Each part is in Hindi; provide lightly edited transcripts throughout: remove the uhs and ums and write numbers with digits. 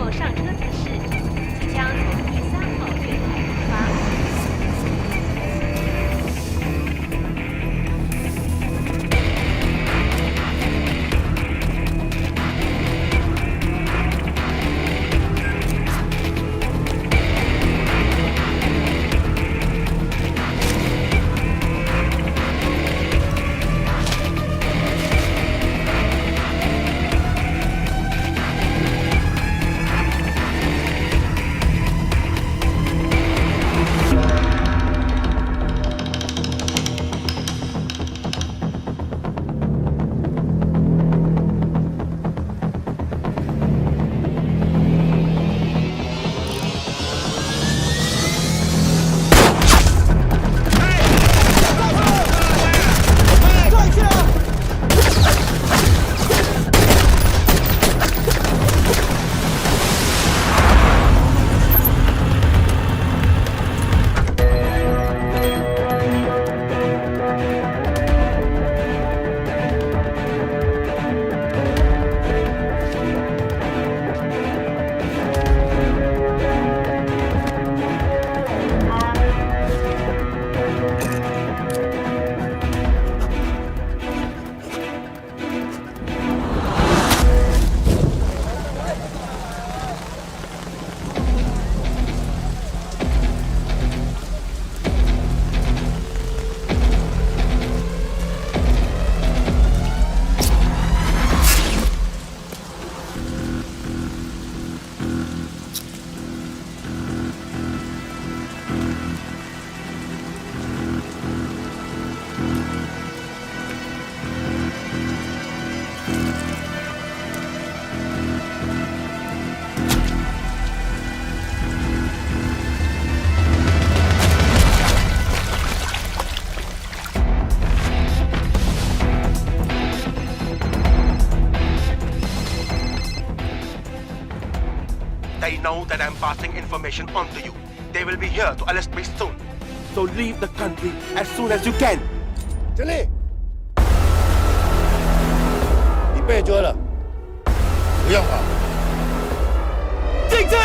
号上车指示，即将从第3号月台出发。They know that I'm passing information on to you. They will be here to arrest me soon. So leave the country as soon as you can. 经理，你被捉了，不要跑。静静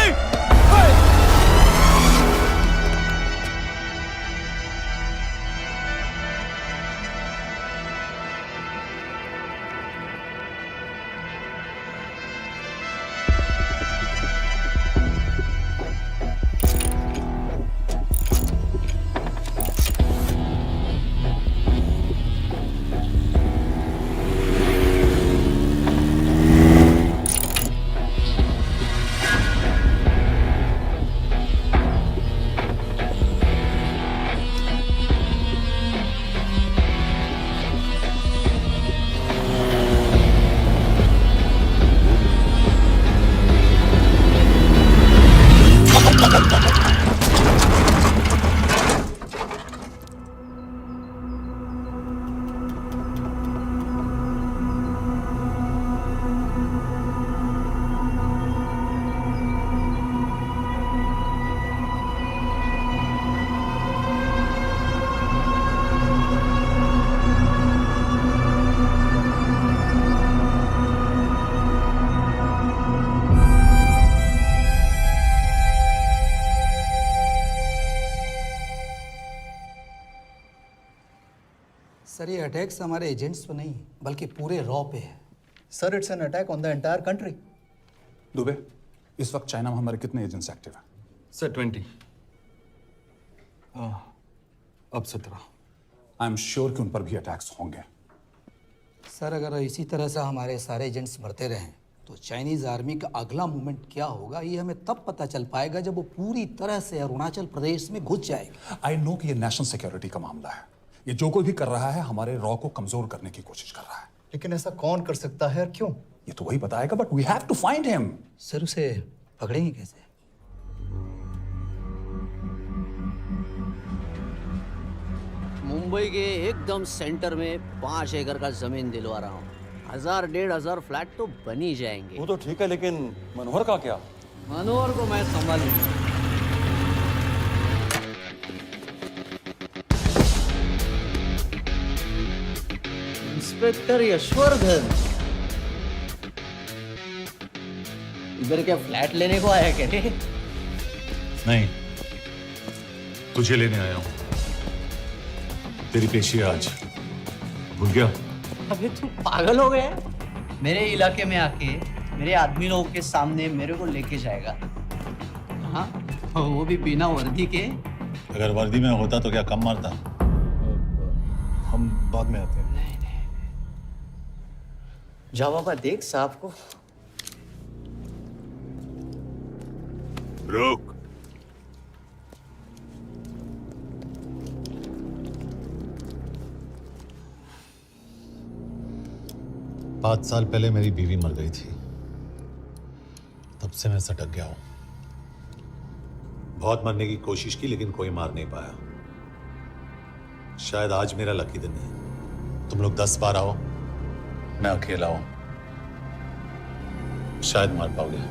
，sir ये अटैक्स हमारे एजेंट्स पे नहीं बल्कि पूरे रॉ पे है। Sir it's an attack on the entire country. Dubey, इस वक्त चाइना में हमारे कितने एजेंट्स एक्टिव हैं? सर 20। अब 17। आई एम श्योर कि उन पर भी अटैक्स होंगे। सर अगर इसी तरह से हमारे सारे एजेंट्स मरते रहें तो चाइनीज आर्मी का अगला मूवमेंट क्या होगा ये हमें तब पता चल पाएगा जब वो पूरी तरह से अरुणाचल प्रदेश में घुस जाएगा। आई नो कि ये नेशनल सिक्योरिटी का मामला है। ये जो कोई भी कर रहा है हमारे रॉ को कमजोर करने की कोशिश कर रहा है। लेकिन ऐसा कौन कर सकता है और क्यों? ये तो वही बताएगा, but we have to find him. Sir उसे पकड़ेंगे कैसे? मुंबई के एकदम सेंटर में 5 एकड़ का जमीन दिलवा रहा हूँ। 1000-1500 फ्लैट तो बन ही जाएंगे। वो तो ठीक है, लेकिन मनोहर का क्या? मनोहर को मैं संभालूंगा। इंस्पेक्टर यशवर्धन, इधर क्या फ्लैट लेने को आया क्या रे? नहीं, तुझे लेने आया हूं। तेरी पेशी है आज, भूल गया? अबे तू पागल हो गया? मेरे इलाके में आके मेरे आदमी लोगों के सामने मेरे को लेके जाएगा? हाँ, वो भी बिना वर्दी के। अगर वर्दी में होता तो क्या कम मारता? हम बाद में आते हैं। जाओ बाबा, देख साहब को। रुक। पाँच साल पहले मेरी बीवी मर गई थी, तब से मैं सटक गया हूं। बहुत मरने की कोशिश की लेकिन कोई मार नहीं पाया। शायद आज मेरा लकी दिन है। तुम लोग 10 बार आओ, मैं अकेला हूं, शायद मार पाओगे।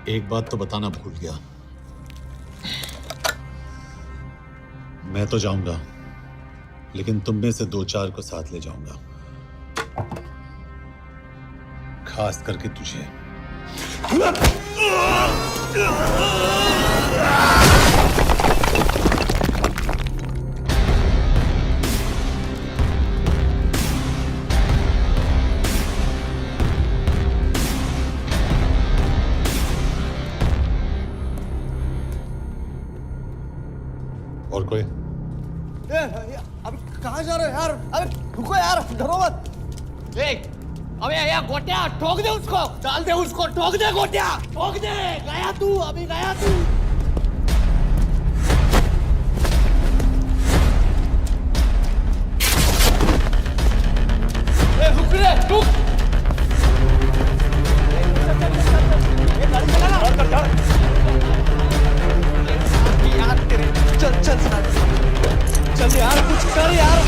एक बात तो बताना भूल गया, मैं तो जाऊंगा लेकिन तुम में से 2-4 को साथ ले जाऊंगा, खास करके तुझे। और कोई? अबे कहाँ जा रहे हो यार? अबे रुको यार, डरो मत। देख, अबे यार गोटिया, ठोक दे उसको, डाल दे उसको, ठोक दे गोटिया, ठोक दे। गया तू, अभी गया तू। रुक रे, रुक। चल यार, कुछ कर यार,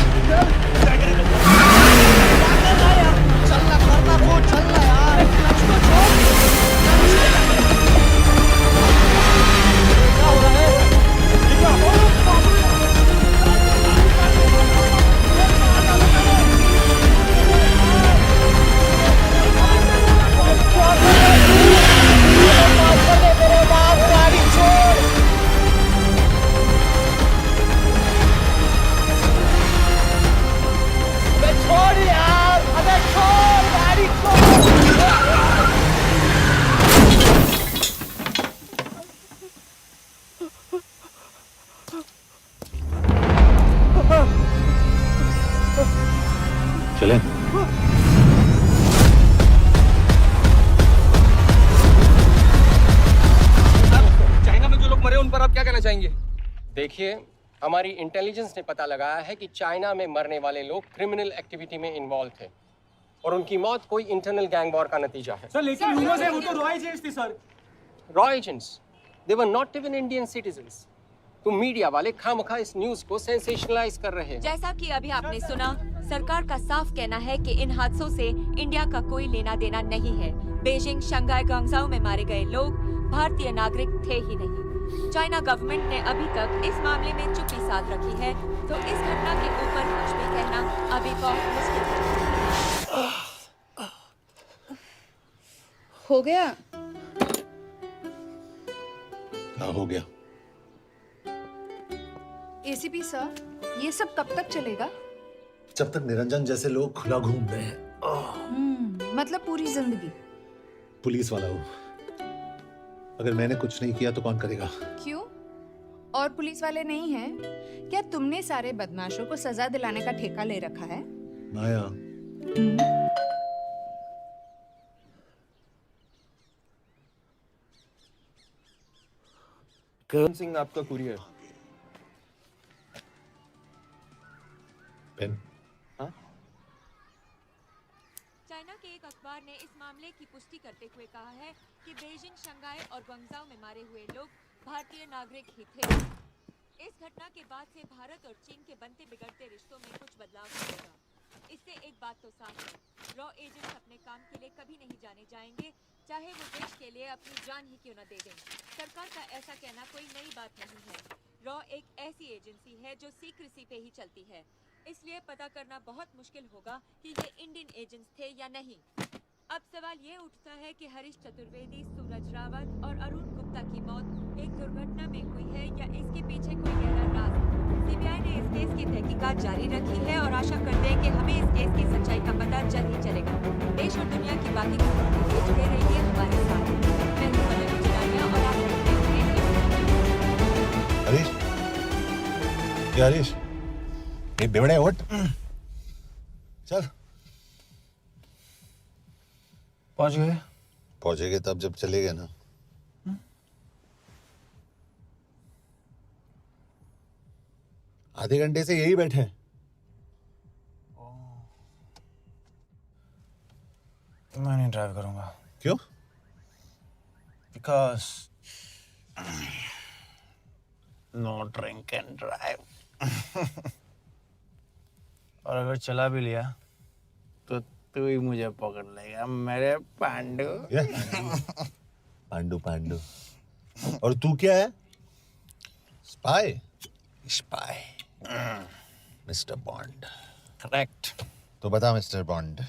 चलना करना वो, चलना यार, क्लच को छोड़। क्या हो रहा है? मेरे बाप, गाड़ी छोड़। छोड़ यार, अबे छोड़, गाड़ी छोड़। चलें? चाइना में जो लोग मरे उन पर आप क्या कहना चाहेंगे? देखिए, हमारी इंटेलिजेंस ने पता लगाया है कि चाइना में मरने वाले लोग क्रिमिनल एक्टिविटी में इन्वॉल्व थे और उनकी मौत कोई इंटरनल गैंग वॉर का नतीजा है। सर लेकिन ह्यूमर्स है, वो तो रॉ एजेंट्स थे sir. Raw agents, they were not even Indian citizens. तुम मीडिया वाले खामखा इस न्यूज को सेंसेशनलाइज कर रहे हैं। जैसा कि अभी आपने सुना, सरकार का साफ कहना है कि इन हादसों से इंडिया का कोई लेना देना नहीं है। बीजिंग, शंघाई, ग्वांगझाओ में मारे गए लोग भारतीय नागरिक थे ही नहीं। चाइना गवर्नमेंट ने अभी तक इस मामले में चुप्पी साध रखी है, तो इस घटना के ऊपर कुछ भी कहना अभी बहुत मुश्किल है। हो गया? हाँ, हो गया। एसीपी सर, ये सब कब तक चलेगा? जब तक निरंजन जैसे लोग खुला घूम रहे हैं। मतलब पूरी जिंदगी? पुलिस वाला हूँ, अगर मैंने कुछ नहीं किया तो कौन करेगा? क्यों? और पुलिस वाले नहीं हैं? क्या तुमने सारे बदमाशों को सजा दिलाने का ठेका ले रखा है? माया, करण सिंह आपका कुरियर। पेन। हाँ? चाइना के एक अखबार ने इस मामले की पुष्टि करते हुए कहा है कि बीजिंग, शंघाई और ग्वांगझाओ में मारे हुए लोग भारतीय नागरिक ही थे। इस घटना के बाद से भारत और चीन के बनते बिगड़ते रिश्तों में कुछ बदलाव होगा। इससे एक बात तो साफ है, रॉ एजेंट्स अपने काम के लिए कभी नहीं जाने जाएंगे, चाहे वो देश के लिए अपनी जान ही क्यों न दे दें। सरकार का ऐसा कहना कोई नई बात नहीं है। रॉ एक ऐसी एजेंसी है जो सीक्रेसी पे ही चलती है, इसलिए पता करना बहुत मुश्किल होगा कि ये इंडियन एजेंट्स थे या नहीं। अब सवाल ये उठता है कि हरीश चतुर्वेदी, सूरज रावत और अरुण गुप्ता की मौत एक दुर्घटना में हुई है या इसके पीछे कोई गहरा राज है। सीबीआई ने इस केस की तहकीकात जारी रखी है और आशा करते हैं कि हमें इस केस की सच्चाई का पता जल्द ही चलेगा। देश और दुनिया की बाकी खबरों के लिए जुड़े रहिए हमारे साथ। मैं हूं मनोज चरानिया और आप देख रहे हैं हरीश, क्या हरीश? ये बेवड़े उठ, चल। पहुंचेंगे तब जब चलेंगे ना। आधे घंटे से यही बैठे हैं। मैं नहीं ड्राइव करूंगा। क्यों? Because no drink and drive. और अगर चला भी लिया तो तू ही मुझे पकड़ लेगा मेरे पांडू। पांडू पांडू। और तू क्या है? Spy? Spy. Mister bond. Correct. तो बता मिस्टर बॉन्ड,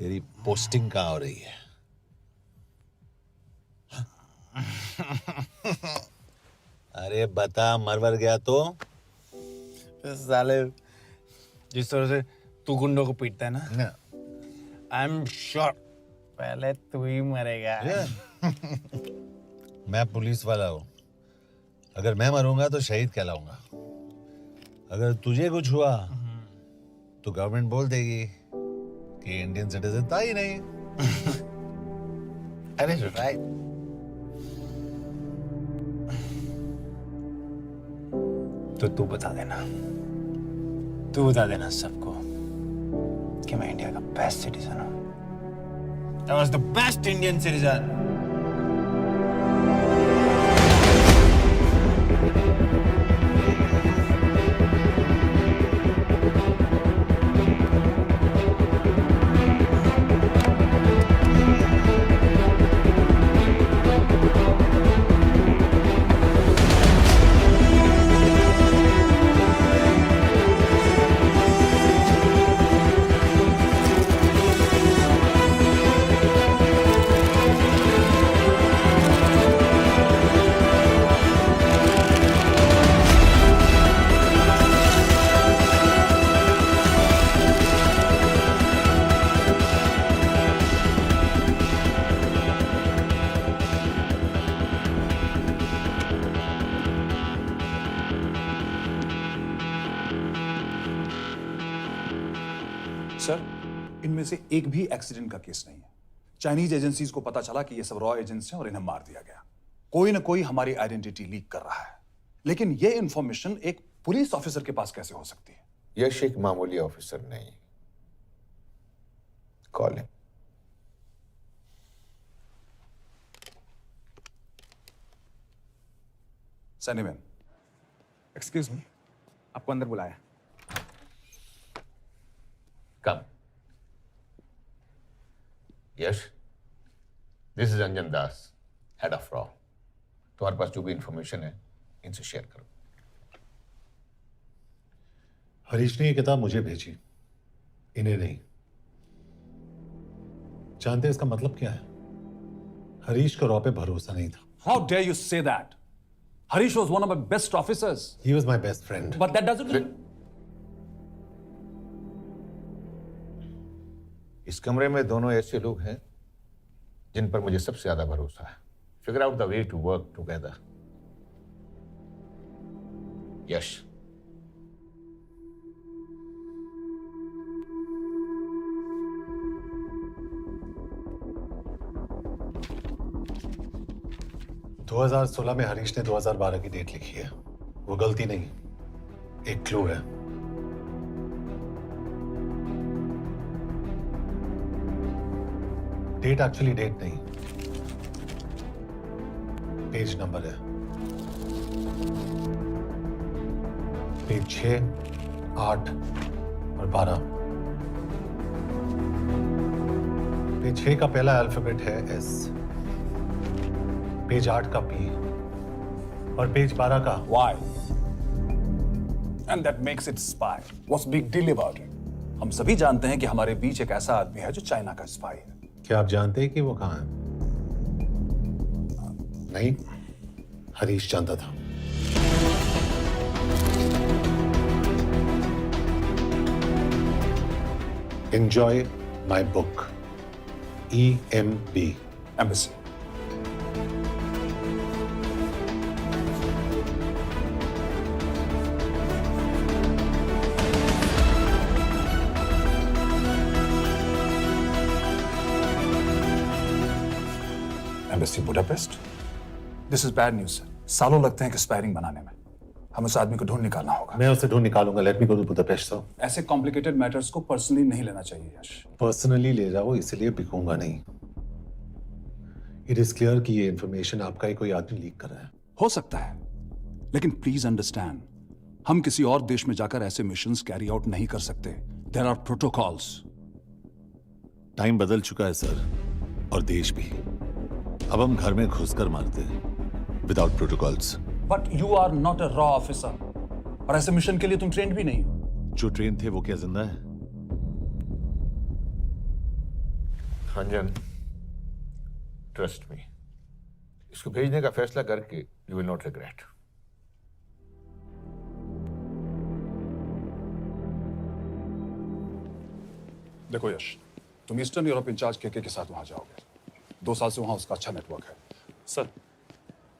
तेरी पोस्टिंग कहाँ हो रही है? अरे बता, मरवर गया तो? साले जिस तरह से तू गुंडों को पीटता है ना, आई एम श्योर पहले तू ही मरेगा। मैं पुलिस वाला हूँ, अगर मैं मरूंगा तो शहीद कहलाऊंगा। अगर तुझे कुछ हुआ तो गवर्नमेंट बोल देगी कि इंडियन सिटीजन था ही नहीं। अरे राइट। तो तू बता देना सबको कि मैं इंडिया का बेस्ट सिटीजन हूँ। I was the best Indian citizen. Sir, इनमें से एक भी एक्सीडेंट का केस नहीं है। चाइनीज एजेंसीज को पता चला कि ये सब रॉ एजेंट्स हैं और इन्हें मार दिया गया। कोई ना कोई हमारी आइडेंटिटी लीक कर रहा है, लेकिन ये इंफॉर्मेशन एक पुलिस ऑफिसर के पास कैसे हो सकती है? यश एक मामूली ऑफिसर नहीं। Call him. सैनिमैन, एक्सक्यूज मी, आपको अंदर बुलाया। Come. Yash, this is Anjan Das, head of रॉ। तुम्हारे पास जो भी इंफॉर्मेशन है इनसे शेयर करो। हरीश ने ये किताब मुझे भेजी, इन्हें नहीं। जानते हैं इसका मतलब क्या है? हरीश को रॉ पे भरोसा नहीं था। How dare you say that? Harish was one of my best officers. He was my best friend. But that doesn't. इस कमरे में दोनों ऐसे लोग हैं जिन पर मुझे सबसे ज्यादा भरोसा है। Figure out the way to work together. Yash, दो 2016 में हरीश ने 2012 की डेट लिखी है। वो गलती नहीं, एक क्लू है। डेट एक्चुअली डेट नहीं, पेज नंबर है। पेज 6, 8 और 12। पेज 6 का पहला अल्फाबेट है एस, पेज 8 का पी और पेज 12 का Y, and that makes it spy. What's big deal about it? हम सभी जानते हैं कि हमारे बीच एक ऐसा आदमी है जो चाइना का स्पाई है। क्या आप जानते हैं कि वो कहाँ है? नहीं, हरीश जानता था। Enjoy my book, EMB. Embassy. Embassy Budapest. This is bad news, sir. सालों लगते हैं कि स्पायरिंग बनाने में। हम उस आदमी को ढूंढ निकालना होगा। मैं उसे ढूंढ निकालूंगा। Let me go to Budapest sir. ऐसे कॉम्प्लिकेटेड मैटर्स को पर्सनली नहीं लेना चाहिए यश। पर्सनली ले जाओ, इसलिए बिकूंगा नहीं। इट इज क्लियर कि ये इंफॉर्मेशन आपका ही कोई आदमी लीक कर रहा है। हो सकता है, लेकिन प्लीज अंडरस्टैंड, हम किसी और देश में जाकर ऐसे मिशंस कैरी आउट नहीं कर सकते। There are protocols. टाइम बदल चुका है सर, और देश भी। अब हम घर में घुसकर मारते हैं without protocols. But you are not a रॉ ऑफिसर, और ऐसे मिशन के लिए तुम ट्रेंड भी नहीं हो। जो ट्रेन थे वो क्या जिंदा है? रंजन, ट्रस्ट मी, इसको भेजने का फैसला करके यू विल नॉट रिग्रेट। देखो यश, तुम ईस्टर्न यूरोप इंचार्ज केके के साथ वहां जाओगे। 2 साल से वहां उसका अच्छा नेटवर्क है। सर,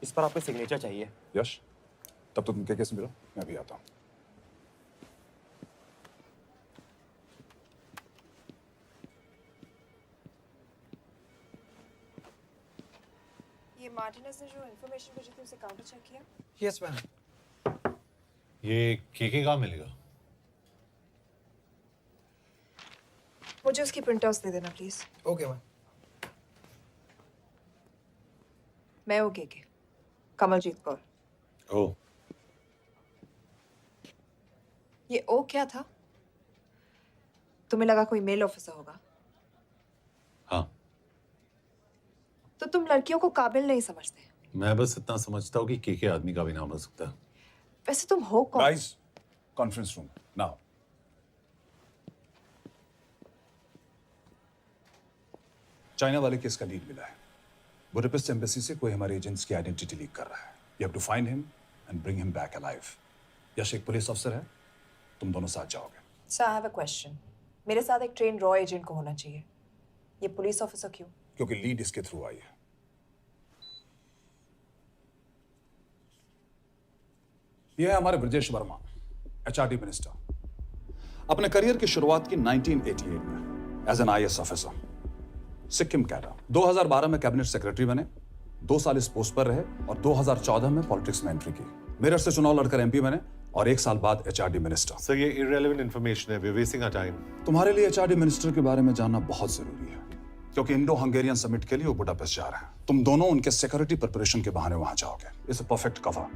इस पर आपको सिग्नेचर चाहिए। यश, तब तो तुम केके से मिलो, मैं भी आता हूं। ये मार्टिनेज ने जो इन्फॉर्मेशन भेजी थी उसे काउंटर चेक किया? Yes ma'am. ये केके कहाँ मिलेगा? मुझे उसकी प्रिंटआउट्स दे देना प्लीज। Okay ma'am. मैं हूँ केके, कमलजीत कौर। ओ, ये ओ क्या था? तुम्हें लगा कोई मेल ऑफिसर होगा? हाँ। तो तुम लड़कियों को काबिल नहीं समझते। मैं बस इतना समझता हूँ कि केके आदमी का भी नाम हो सकता है। वैसे तुम हो कौन? Guys, conference room now. China वाले केस का लीड मिला है। बुडापेस्ट एम्बेसी से कोई हमारे एजेंट्स की आइडेंटिटी लीक कर रहा है। You have to find him and bring him back alive. Yash एक पुलिस ऑफिसर है, तुम दोनों साथ जाओगे। Sir, I have a question. मेरे साथ एक ट्रेन रॉ एजेंट को होना चाहिए। ये पुलिस ऑफिसर क्यों? क्योंकि लीड इसके थ्रू आई है। यह है हमारे ब्रजेश वर्मा, एचआरडी मिनिस्टर। अपने करियर की शुरुआत की 1988 में as an IAS officer, Sikkim cadre. 2012 में कैबिनेट सेक्रेटरी बने, 2 साल इस पोस्ट पर रहे और 2014 में पॉलिटिक्स में एंट्री की। मेरठ से चुनाव लड़कर एमपी बने और 1 साल बाद एचआरडी मिनिस्टर। सर, ये इररिलेवेंट इंफॉर्मेशन है, we are wasting our time. तुम्हारे लिए एचआरडी मिनिस्टर के बारे में जानना बहुत जरूरी है, क्योंकि इंडो हंगेरियन समिट के लिए वो बुडापेस्ट जा रहे हैं। तुम दोनों उनके सिक्योरिटी प्रिपरेशन के बहाने वहां जाओगे। It's a perfect cover.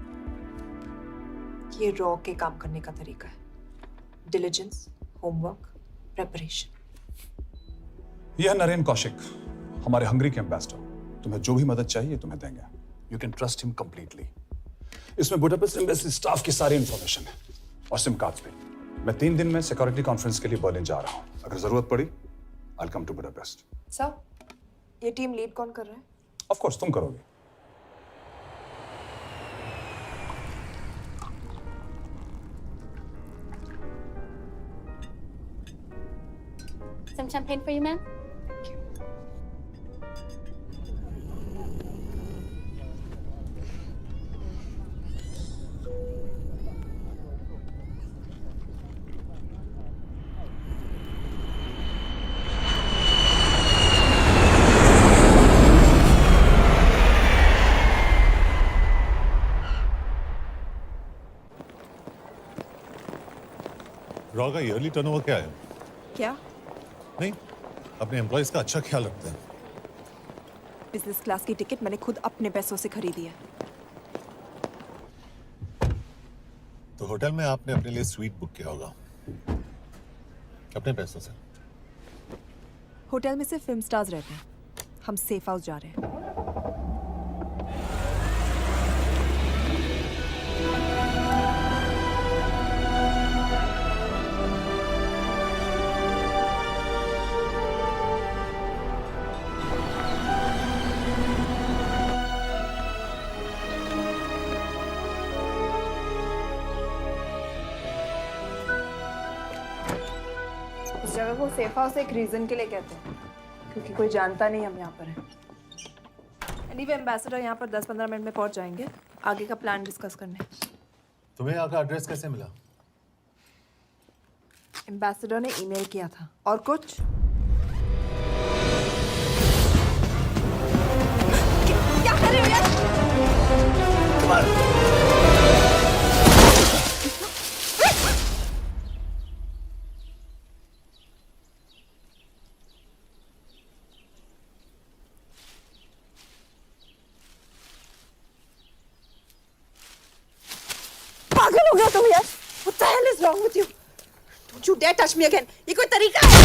ये रॉ के काम करने का तरीका है। Diligence, homework, preparation. यह नरेन कौशिक, हमारे हंगरी के एम्बेसडर। तुम्हें जो भी मदद चाहिए तुम्हें देंगे। You can trust him completely. इसमें बुडापेस्ट एम्बेसी स्टाफ की सारी इंफॉर्मेशन है और सिम कार्ड्स भी। मैं 3 दिन में सिक्योरिटी कॉन्फ्रेंस के लिए बर्लिन जा रहा हूं। अगर जरूरत पड़ी I will come to Budapest. Sir, ये टीम लीड कौन कर रहा है? ऑफ कोर्स तुम करोगे। Some champagne for you, ma'am? Raw का ईयरली टर्नओवर क्या है? क्या? नहीं, अपने एम्प्लॉइज का अच्छा ख्याल रखते हैं। बिजनेस क्लास की टिकट मैंने खुद अपने पैसों से खरीदी है। तो होटल में आपने अपने लिए स्वीट बुक किया होगा अपने पैसों से। होटल में सिर्फ फिल्म स्टार्स रहते हैं। हम सेफ हाउस जा रहे हैं। इस जगह को सेफ हाउस एक रीजन के लिए कहते हैं, क्योंकि कोई जानता नहीं हम यहाँ पर हैं। एनीवे एम्बेसडर यहाँ पर 10-15 मिनट में पहुँच जाएंगे आगे का प्लान डिस्कस करने। तुम्हें यहाँ का एड्रेस कैसे मिला? एम्बेसडर ने ईमेल किया था। और कुछ? क्या कर रहे हो यार? पागल हो गया तुम यार? What the hell is wrong with you? Don't you dare touch me again. ये कोई तरीका है?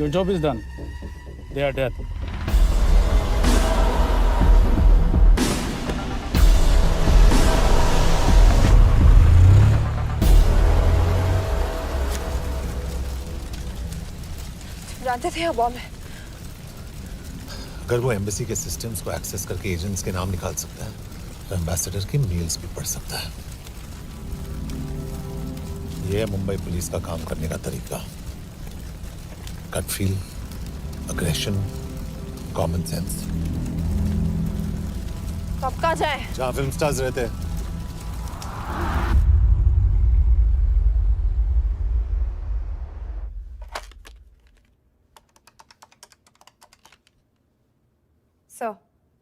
Your job is done. They are dead. जानते थे बॉम्ब है। अगर वो एम्बेसी के सिस्टम्स को एक्सेस करके एजेंट्स के नाम निकाल सकता है, तो एम्बेसडर की मेल्स भी पढ़ सकता है। ये है मुंबई पुलिस का काम करने का तरीका। Gut feel, aggression, common sense. तो अब कहाँ जाएं? जहाँ फिल्म स्टार्स रहते हैं। सर,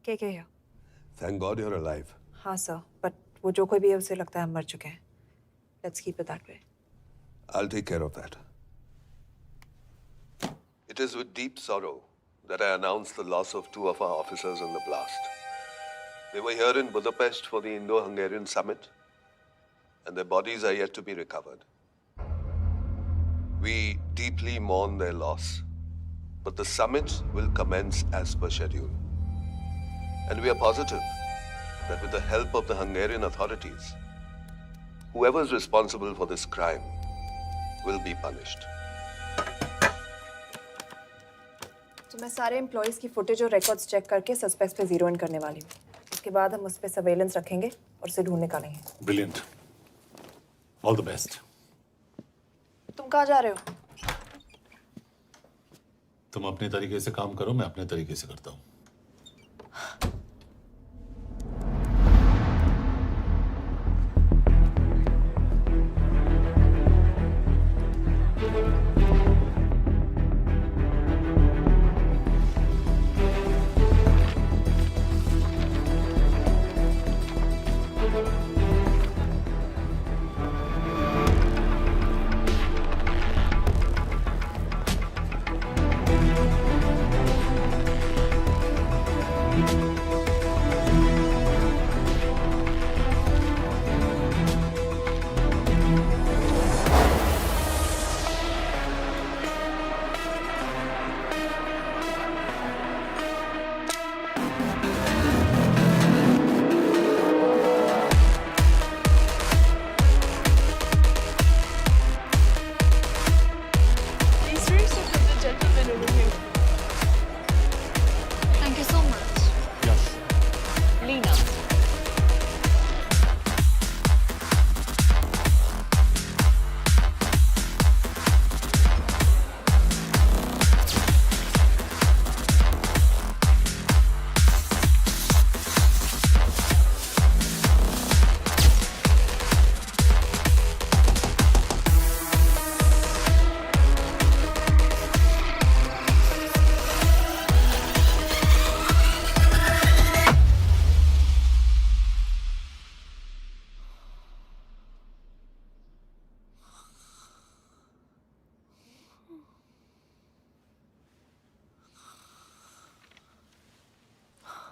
के here? Thank God you're alive. हाँ सर, बट वो जो कोई भी है उसे लगता है हम मर चुके हैं। Let's keep it that way. I'll take care of that. It is with deep sorrow that I announce the loss of 2 of our officers in the blast. They were here in Budapest for the Indo-Hungarian summit, and their bodies are yet to be recovered. We deeply mourn their loss, but the summit will commence as per schedule. And we are positive that with the help of the Hungarian authorities, whoever is responsible for this crime will be punished. तो मैं सारे एम्प्लॉइज की फुटेज और रिकॉर्ड्स चेक करके सस्पेक्ट्स पे जीरो इन करने वाली हूँ। उसके बाद हम उस पे सर्वेलेंस रखेंगे और उसे ढूंढ निकालेंगे। ब्रिलियंट। All the best. तुम कहाँ जा रहे हो? तुम अपने तरीके से काम करो, मैं अपने तरीके से करता हूँ।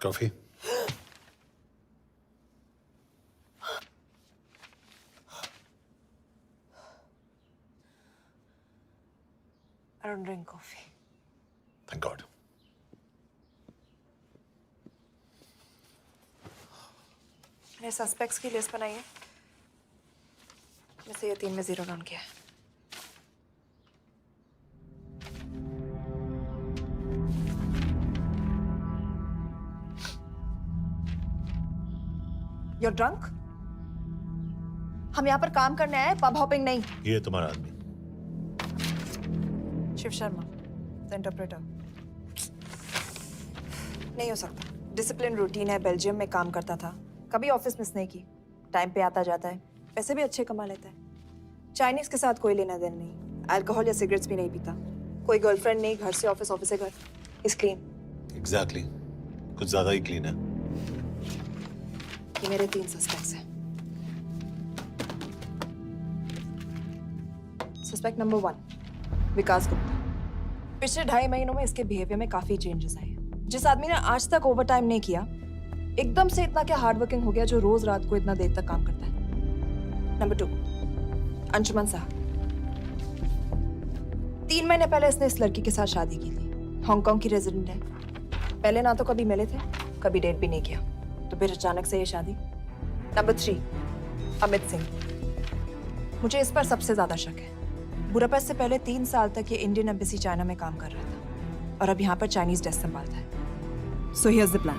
Coffee? I don't drink coffee. Thank God. मैंने सस्पेक्ट्स की लिस्ट बनाई है, में से ये 3 में 0 डाउन किया है। You're drunk? हम यहाँ पर काम करने आए, पब हॉपिंग नहीं। ये तुम्हारा आदमी। Shiv Sharma, the interpreter. नहीं हो सकता। डिसिप्लिन रूटीन है, बेल्जियम में काम करता था, कभी ऑफिस मिस नहीं की, टाइम पे आता जाता है, पैसे भी अच्छे कमा लेता है। चाइनीज के साथ कोई लेना देना नहीं, अल्कोहल या सिगरेट्स भी नहीं पीता, कोई गर्लफ्रेंड नहीं, घर से ऑफिस, ऑफिस से घर। Is clean. एग्जैक्टली, कुछ ज्यादा ही क्लीन है। ये मेरे 3 सस्पेक्ट्स हैं। सस्पेक्ट नंबर 1, विकास गुप्ता। पिछले 2.5 महीनों में इसके बिहेवियर में काफी चेंजेस आए। जिस आदमी ने आज तक ओवरटाइम नहीं किया, एकदम से इतना क्या हार्ड वर्किंग हो गया जो रोज रात को इतना देर तक काम करता है। नंबर 2, अंशुमन साहब। 3 महीने पहले इसने इस लड़की के साथ शादी की थी, हांगकांग की रेजिडेंट है। पहले ना तो कभी मिले थे, कभी डेट भी नहीं किया, तो फिर अचानक से ये शादी। नंबर 3, अमित सिंह। मुझे इस पर सबसे ज्यादा शक है। बुडापेस्ट से पहले 3 साल तक ये इंडियन एम्बेसी चाइना में काम कर रहा था और अब यहाँ पर चाइनीज डेस्क संभालता है। So here's the plan.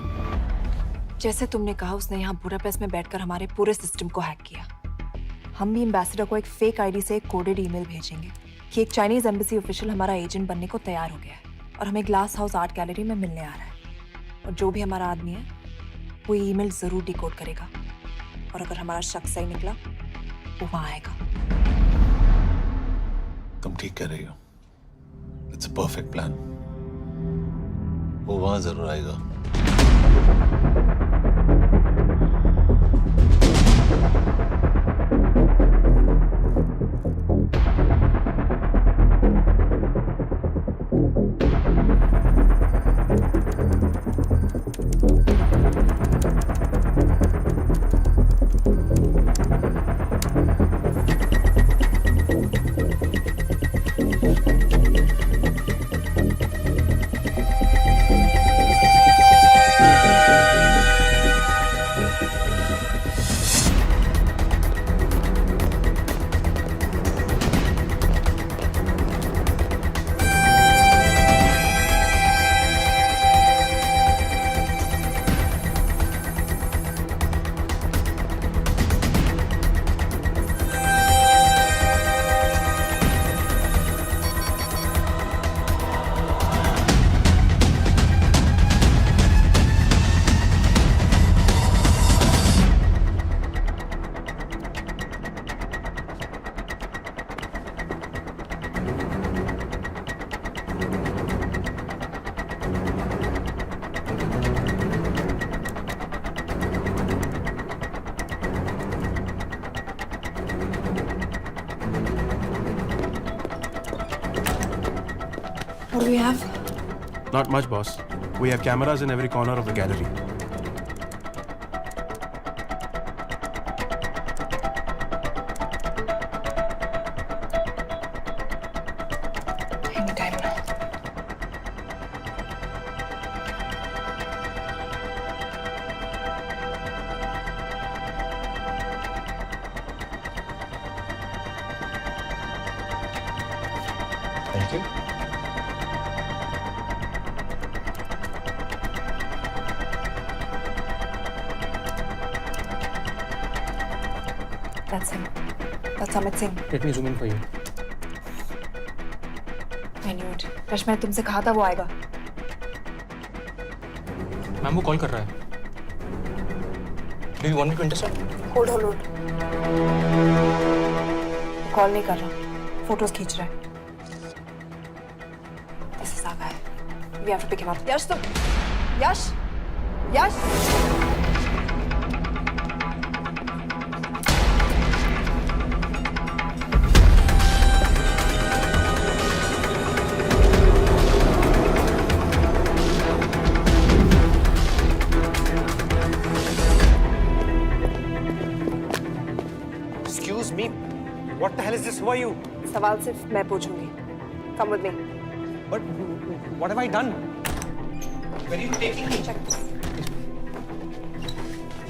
जैसे तुमने कहा, उसने यहाँ बुडापेस्ट में बैठकर हमारे पूरे सिस्टम को हैक किया। हम भी एम्बेसडर को एक फेक आईडी से एक कोडेड ईमेल भेजेंगे कि एक चाइनीज एम्बेसी ऑफिशियल हमारा एजेंट बनने को तैयार हो गया है और हमें ग्लास हाउस आर्ट गैलरी में मिलने आ रहा है। और जो भी हमारा आदमी है वो ईमेल जरूर डिकोड करेगा और अगर हमारा शक सही निकला वो वहां आएगा। तुम ठीक कह रही हो। It's a perfect plan. वो वहां जरूर आएगा। What do we have? Not much, boss. We have cameras in every corner of the gallery. Anytime now. Thank you. That's him. That's Amit Singh. Let me zoom in for you. I knew it. Rush, मैंने तुमसे कहा था वो आएगा। मैम वो कॉल कर रहा है. Do you want me to intercept? Hold. Call नहीं कर रहा, फोटोज खींच रहा है। This is our guy. We have to pick him up. यश तुम, यश. Excuse me. What the hell is this? Who are you? सवाल सिर्फ मैं पूछूंगी। Come with me. But what have I done? Where are you taking me? Check this.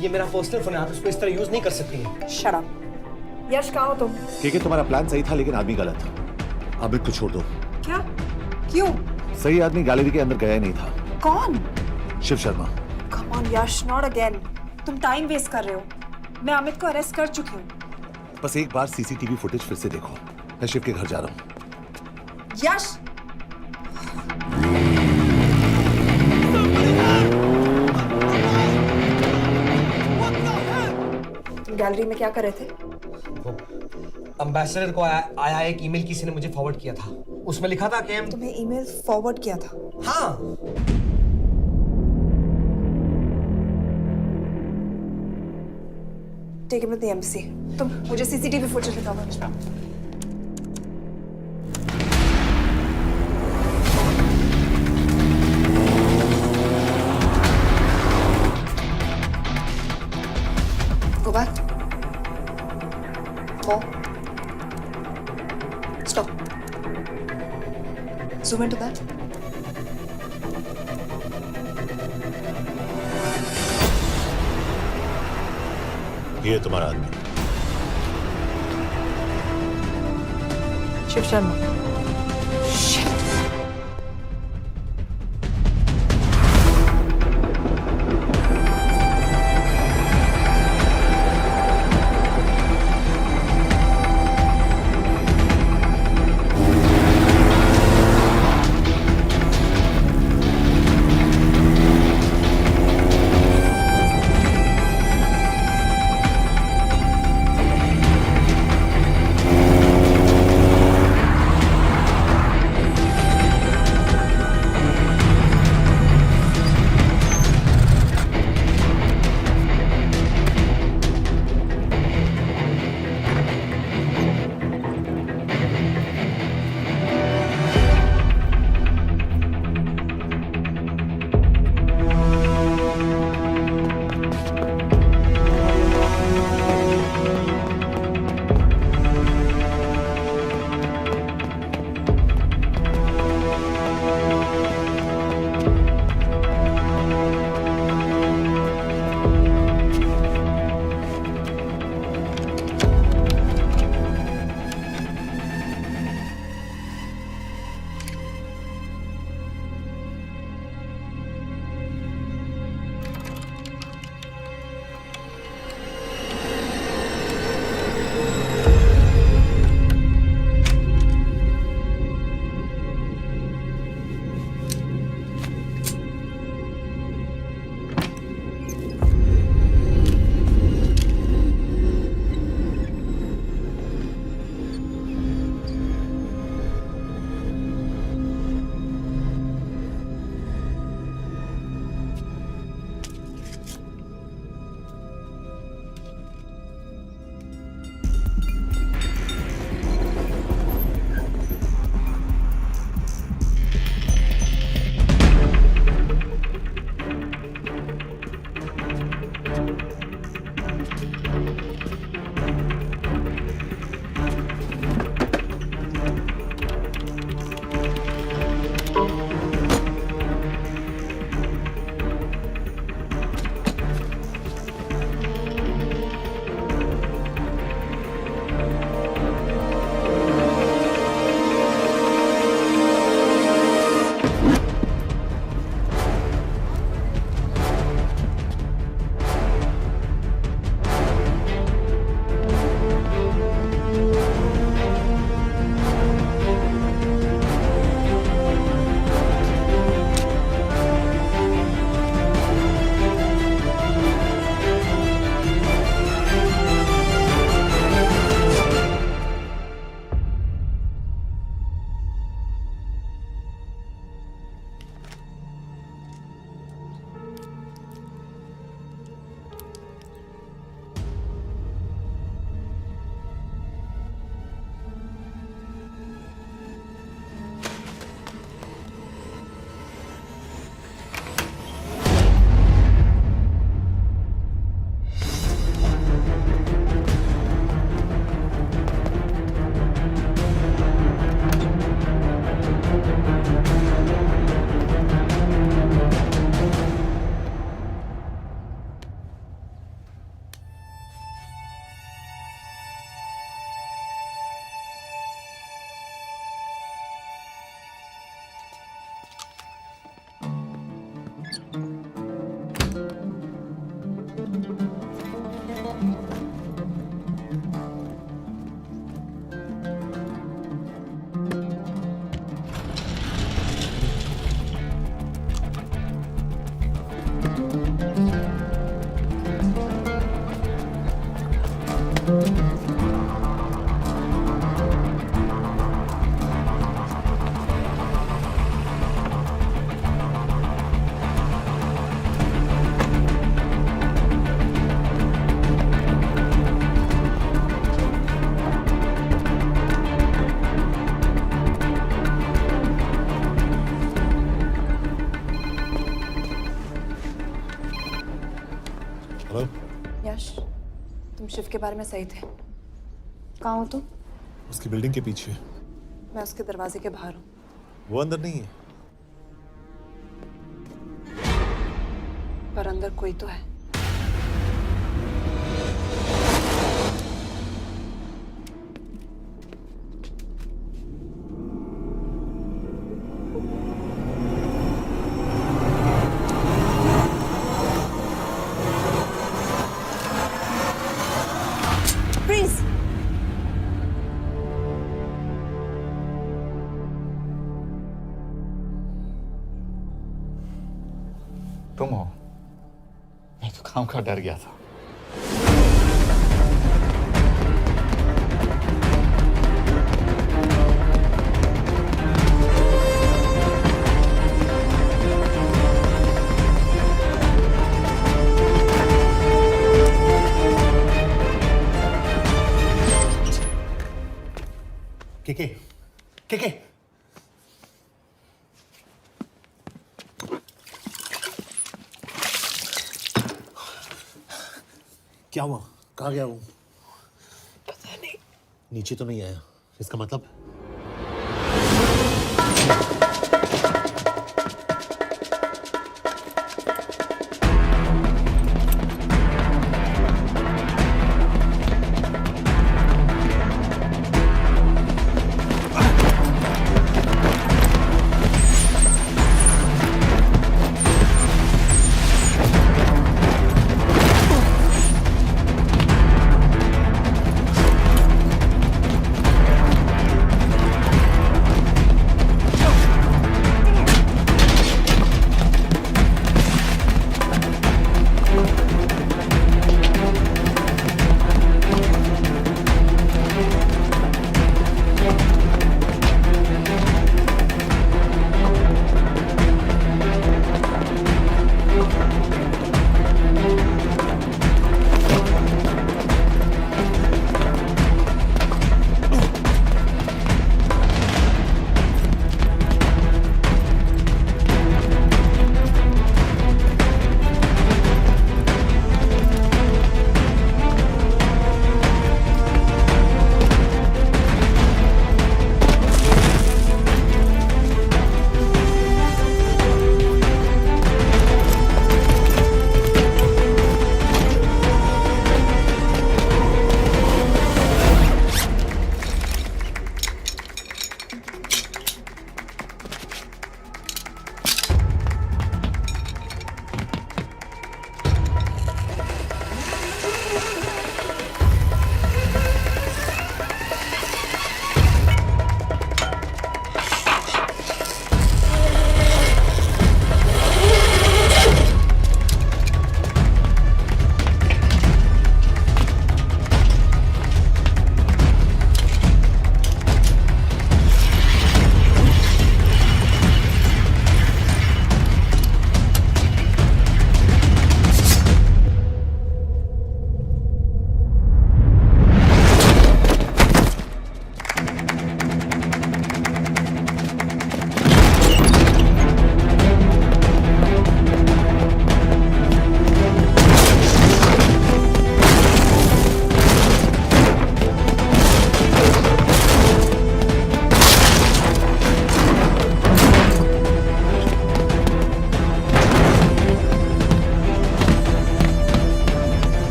ये मेरा पर्सनल फोन है, आप इसको इस तरह यूज नहीं कर सकती हैं। Shut up. यश कहाँ हो तुम? ठीक है, तुम्हारा प्लान सही था लेकिन आदमी गलत था। अमित को छोड़ दो। क्या? क्यों? सही आदमी गैलरी के अंदर गया ही नहीं था। कौन? Shiv Sharma. Come on Yash, not again. तुम टाइम वेस्ट कर रहे हो। मैं अमित को अरेस्ट कर चुकी हूँ। बस एक बार सीसीटीवी फुटेज फिर से देखो। मैं शिव के घर जा रहा हूँ। यश! तुम गैलरी में क्या कर रहे थे? एम्बेसडर को आया एक ईमेल किसी ने मुझे फॉरवर्ड किया था। उसमें लिखा था कि हम तुम्हें ईमेल फॉरवर्ड किया था? हाँ। Take him to the embassy. तुम मुझे सीसीटीवी फुटेज दिखाओ। Go back. More. Stop. Zoom into that. ये तुम्हारा आदमी। शिव शर्मा। हेलो यश, तुम शिव के बारे में सही थे। कहाँ हो तुम? उसकी बिल्डिंग के पीछे। मैं उसके दरवाजे के बाहर हूँ। वो अंदर नहीं है। पर अंदर कोई तो है। Freeze! तुम हो? मैं तो काम का डर गया था। के क्या हुआ? कहाँ गया वो? पता नहीं। नीचे तो नहीं आया, इसका मतलब?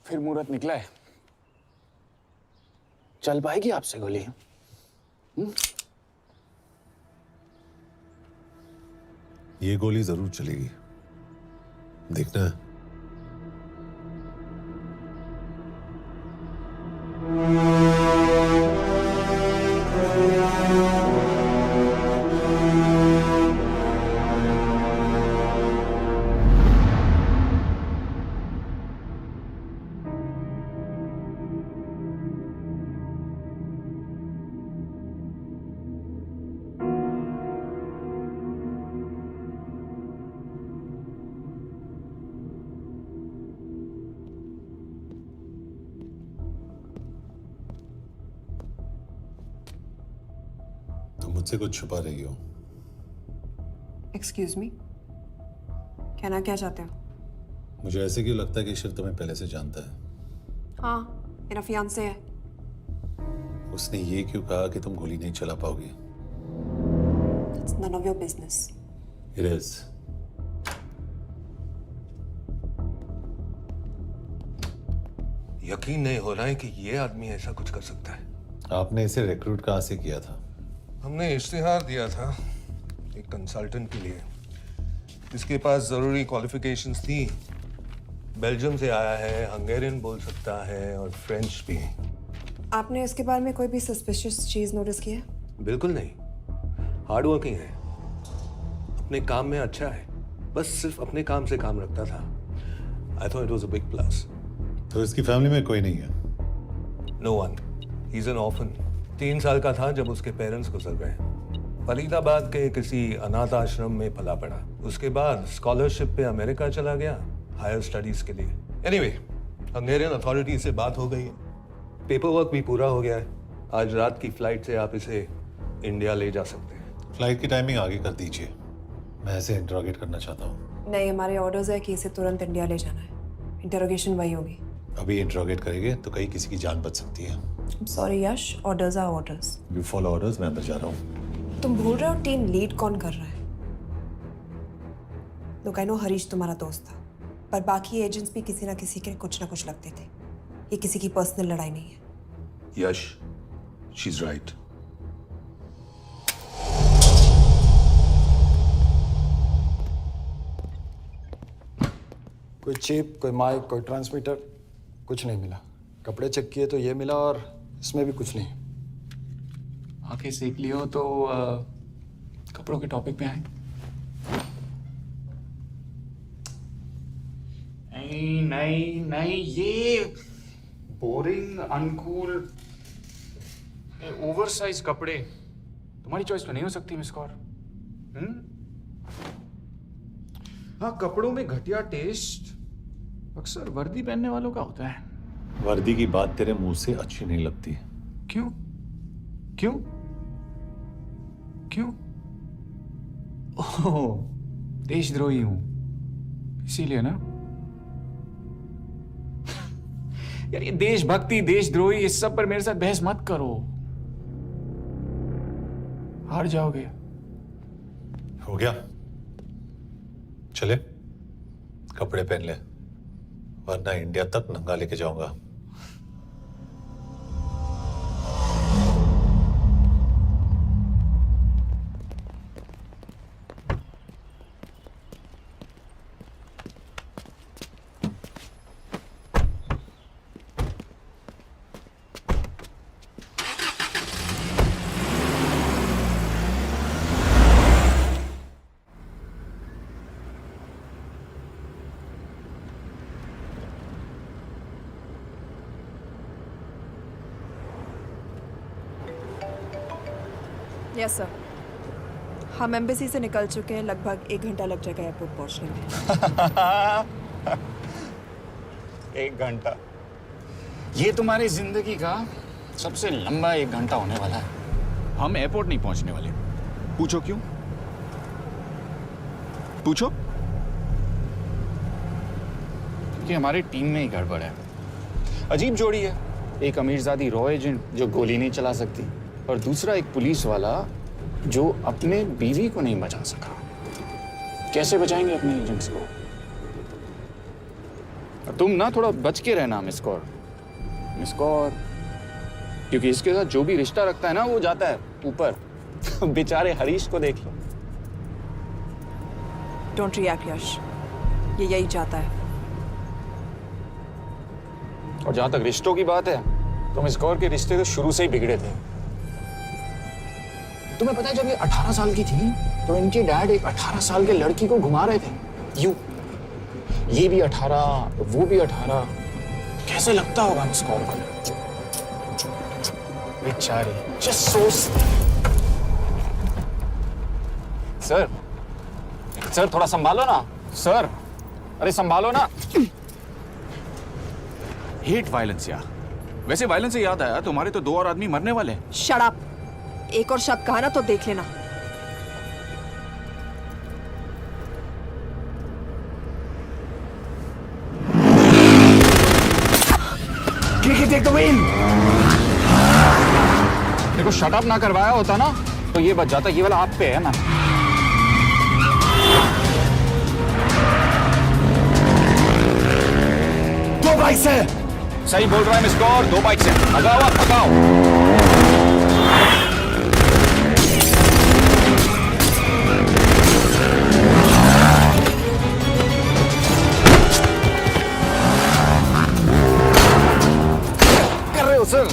फिर मुहूर्त निकला है। चल पाएगी आपसे गोली? ये गोली जरूर चलेगी, देखना। तुम मुझसे कुछ छुपा रही हो। एक्सक्यूज मी, कहना क्या चाहते हो? मुझे ऐसे क्यों लगता है कि ईश्वर तुम्हें पहले से जानता है? हाँ, मेरा फियांसे है। उसने ये क्यों कहा कि तुम गोली नहीं चला पाओगी? It's none of your business. It is. यकीन नहीं हो रहा है कि ये आदमी ऐसा कुछ कर सकता है। आपने इसे रिक्रूट कहाँ से किया था? हमने इश्तिहार दिया था एक कंसल्टेंट के लिए, जिसके पास जरूरी क्वालिफिकेशंस थी। बेल्जियम से आया है, हंगेरियन बोल सकता है और फ्रेंच भी। आपने इसके बारे में कोई भी सस्पिशियस चीज नोटिस की है? बिल्कुल नहीं, हार्ड वर्किंग है, अपने काम में अच्छा है, बस सिर्फ अपने काम से काम रखता था। I thought it was a big plus. तो इसकी फैमिली में कोई नहीं है? No one, he is an orphan. 3 साल का था जब उसके पेरेंट्स गुजर गए। फरीदाबाद के किसी अनाथ आश्रम में पला पड़ा। उसके बाद स्कॉलरशिप पे अमेरिका चला गया हायर स्टडीज के लिए। एनीवे, हंगेरियन अथॉरिटी से बात हो गई है, पेपर वर्क भी पूरा हो गया है। आज रात की फ्लाइट से आप इसे इंडिया ले जा सकते हैं। फ्लाइट की टाइमिंग आगे कर दीजिए, मैं इसे इंटरोगेट करना चाहता हूँ। नहीं, हमारे ऑर्डर्स है कि इसे तुरंत इंडिया ले जाना है। इंटरोगेशन वही होगी। अभी इंटरोगेट करेंगे तो कहीं किसी की जान बच सकती है। Sorry Yash, orders are orders. You follow orders, मैं अंदर जा रहा हूँ। तुम भूल रहे हो टीम लीड कौन कर रहा है? लोग आई नो हरीश तुम्हारा दोस्त था, पर बाकी एजेंट्स भी किसी ना किसी के कुछ ना कुछ लगते थे। ये किसी की पर्सनल लड़ाई नहीं है। यश, शी इज राइट। कोई चिप, कोई माइक, कोई ट्रांसमीटर, कुछ नहीं मिला। कपड़े चेक किए तो ये मिला और इसमें भी कुछ नहीं। आंखें सेक लियो तो कपड़ों के टॉपिक पे आए। नहीं नहीं नहीं, ये बोरिंग, अनकूल, ओवरसाइज कपड़े तुम्हारी चॉइस तो नहीं हो सकती मिस कौर। हाँ, कपड़ों में घटिया टेस्ट अक्सर वर्दी पहनने वालों का होता है। वर्दी की बात तेरे मुंह से अच्छी नहीं लगती। क्यों क्यों क्यों? ओह, देशद्रोही हूं इसीलिए ना। यार ये देशभक्ति, देशद्रोही, इस सब पर मेरे साथ बहस मत करो, हार जाओगे। हो गया, चले कपड़े पहन ले, वरना इंडिया तक नंगा लेके जाऊंगा। यस सर, हम एम्बेसी से निकल चुके हैं। लगभग 1 घंटा लग जाएगा एयरपोर्ट पहुंचने में। 1 घंटा? ये तुम्हारी जिंदगी का सबसे लंबा 1 घंटा होने वाला है। हम एयरपोर्ट नहीं पहुंचने वाले। पूछो क्यों? पूछो। क्योंकि हमारी टीम में ही गड़बड़ है। अजीब जोड़ी है, एक अमीरजादी रॉ एजेंट जो गोली नहीं चला सकती, और दूसरा एक पुलिस वाला जो अपने बीवी को नहीं बचा सका। कैसे बचाएंगे अपने एजेंट्स को? और तुम ना थोड़ा बच के रहना मिस कौर, क्योंकि इसके साथ जो भी रिश्ता रखता है ना वो जाता है ऊपर। बेचारे हरीश को देख लो। डोंट रिएक्ट यश, ये यही चाहता है। और जहां तक रिश्तों की बात है तो मिस कौर के रिश्ते तो शुरू से ही बिगड़े थे। तुम्हें पता है जब ये 18 साल की थी तो इनके डैड एक 18 साल के लड़की को घुमा रहे थे यूं, ये भी 18 वो भी 18। कैसे लगता होगा मिस कौर को? बेचारे जस्ट सो। सर थोड़ा संभालो ना सर, अरे संभालो ना। हेट वायलेंस यार। वैसे वायलेंस से याद आया, तुम्हारे तो 2 और आदमी मरने वाले हैं। Shut up. एक और शब्द कहा ना तो देख लेना। देखो शट अप ना करवाया होता ना तो ये बच जाता। ये वाला आप पे है ना। दो बाइक से सही बोल रहा है मिस कौर, 2 बाइक से भगाओ आप, भगाओ। कर रहे हो सर?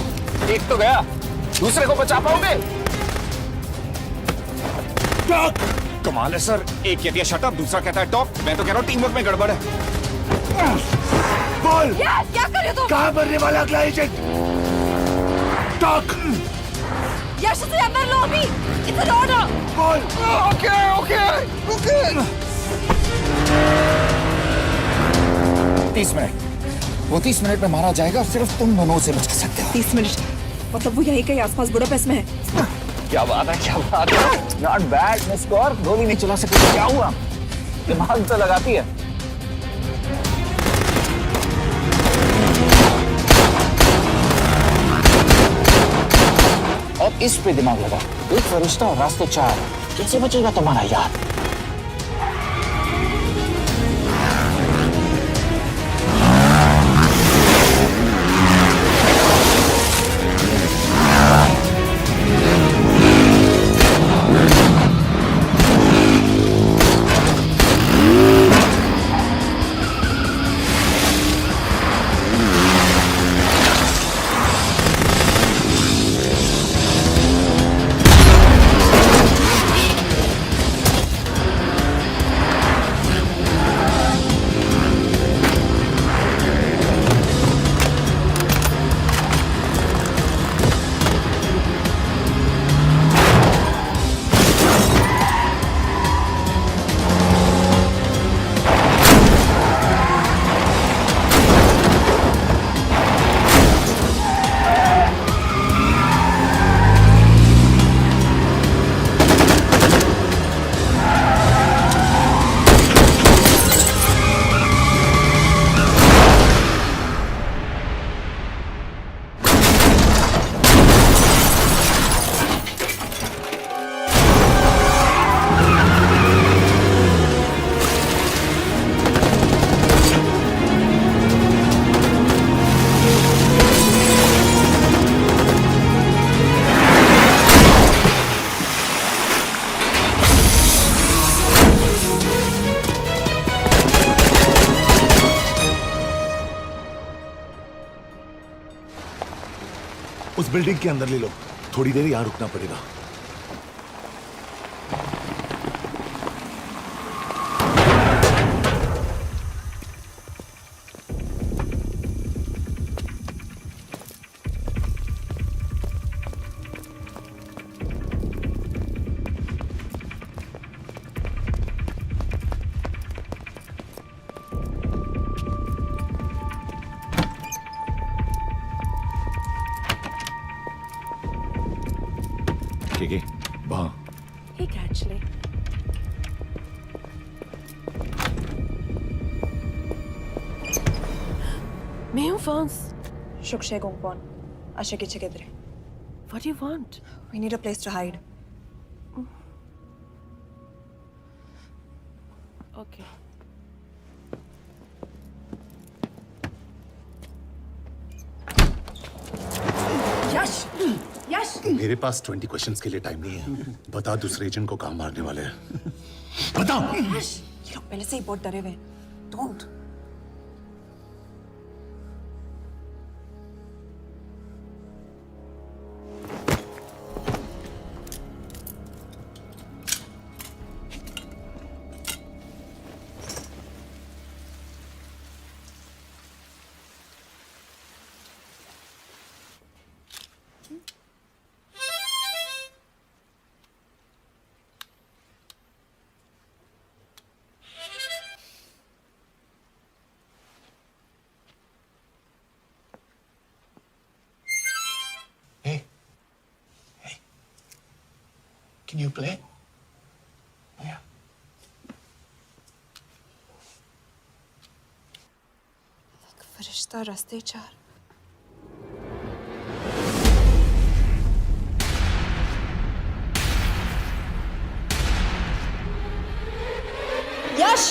एक तो गया, दूसरे को बचा पाओगे? कमाल है सर, एक कहती है शट अप, दूसरा कहता है टॉक। मैं तो कह रहा हूँ टीम वर्क में गड़बड़ है। बोल क्या कर रहे हो तुम? कहाँ बनने वाला अगला एजेंट? टॉक। यश से अंदर लो अभी। It's an order. बोल। Okay 30 minute. वो 30 मिनट में मारा जाएगा, सिर्फ तुम दोनों से बचा सकते हो। 30 मिनट मतलब वो यहीं कहीं आसपास बुडापेस्ट में है। क्या बात है। नॉट बैड मिस कौर, गोली नहीं चला सकती। क्या हुआ? दिमाग तो लगाती है। अब इस पे दिमाग लगा। एक फरिश्ता और रास्ते 4। कैसे बचेगा तुम्हारा यार? उस बिल्डिंग के अंदर ले लो, थोड़ी देर यहां रुकना पड़ेगा। ठीक है, वहां। ठीक है एक्चुअली। मैं हूँ फ्रांस। शुक्शे गोंगपॉन। आशा की चिकेदरे। What do you want? We need a place to hide. Okay. यश मेरे पास 20 क्वेश्चंस के लिए टाइम नहीं है। बता दूसरे एजेंट को कहाँ मारने वाले हैं। बता। यश ये लोग पहले से ही बहुत डरे हुए हैं। Don't. Can you play? Yeah. एक फरिश्ता रास्ते चार। यश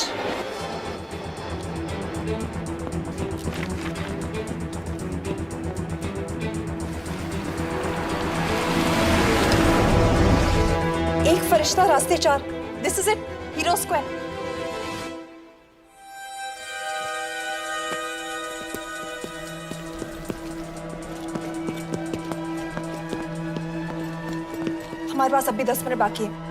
एक फरिश्ता रास्ते चार। This is it, hero square. हमारे पास अभी 10 मिनट बाकी है।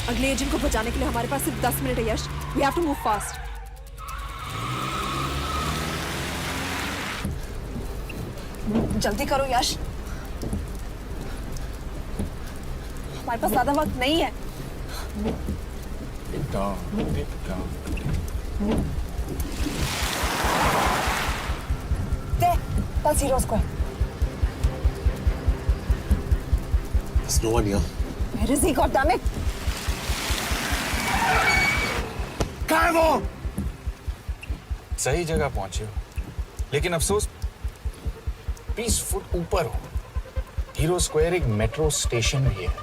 अगले एजेंट को बचाने के लिए हमारे पास सिर्फ 10 मिनट है Yash. We have to move fast. जल्दी करो यश, हमारे पास ज्यादा वक्त नहीं है। दे, बस hero square. There's no one here. Where is he? God damn it! कहाँ है वो? सही जगह पहुंचे हो, लेकिन अफसोस 20 फुट ऊपर हो। हीरो स्क्वायर एक मेट्रो स्टेशन भी है।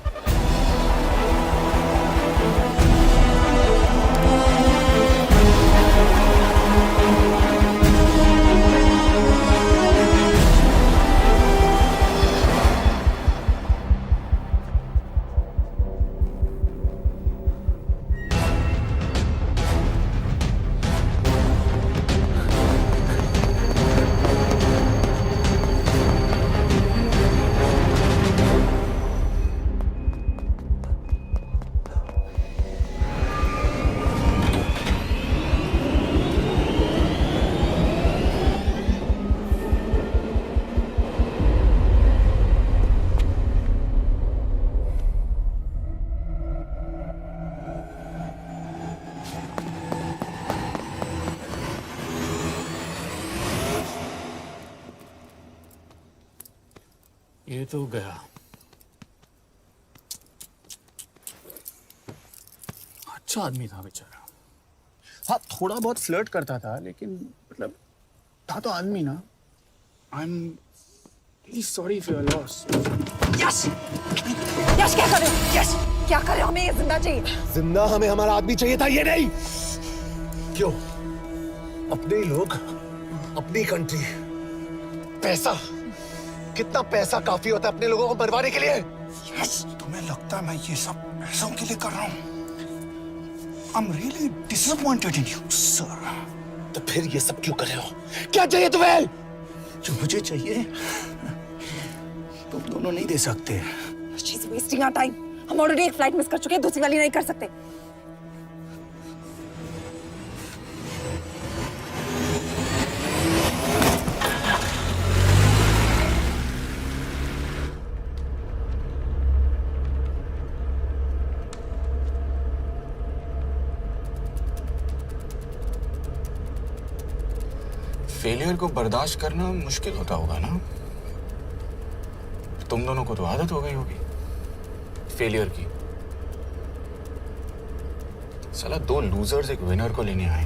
ये तो गया। अच्छा आदमी था बेचारा। हाँ, थोड़ा बहुत फ्लर्ट करता था, लेकिन मतलब था तो आदमी ना। I am really sorry for your loss. Yash, Yash क्या कर रहे हो? यश क्या कर रहे हो? हमें ये जिंदा चाहिए। जिंदा हमें हमारा आदमी चाहिए था, ये नहीं। क्यों? अपने ही लोग, अपनी कंट्री, पैसा। कितना पैसा काफी होता है अपने लोगों को मरवाने के लिए? यस, तुम्हें लगता है मैं ये सब पैसों के लिए कर रहा हूँ? I'm really disappointed in you, sir. तो फिर ये सब क्यों कर रहे हो? क्या चाहिए तुम्हें? जो मुझे चाहिए तुम दोनों नहीं दे सकते। She's wasting our time. हम ऑलरेडी एक फ्लाइट मिस कर चुके हैं, दूसरी वाली नहीं कर सकते। फेलियर को बर्दाश्त करना मुश्किल होता होगा ना? तुम दोनों को तो आदत हो गई होगी फेलियर की। साला 2 लूजर्स एक विनर को लेने आए।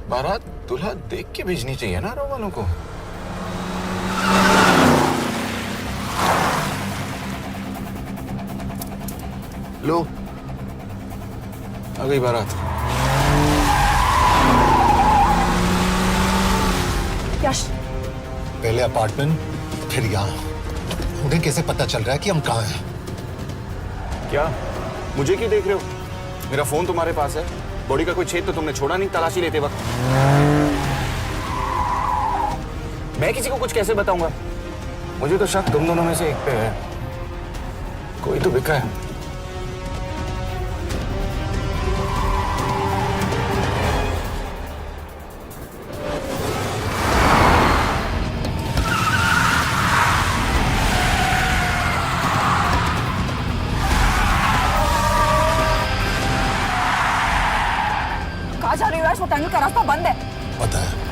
बारात दूल्हा देख के भेजनी चाहिए ना रो वालों को। लो आ गई बारात। यश, पहले अपार्टमेंट, फिर यहाँ। उन्हें कैसे पता चल रहा है कि हम कहाँ हैं? क्या मुझे क्यों देख रहे हो? मेरा फोन तुम्हारे पास है। बॉडी का कोई छेद तो तुमने छोड़ा नहीं तलाशी लेते वक्त। मैं किसी को कुछ कैसे बताऊंगा? मुझे तो शक तुम दोनों में से एक पे है। कोई तो बिका है। कहाँ जा रही हो? वो टनल का रास्ता बंद है। पता है।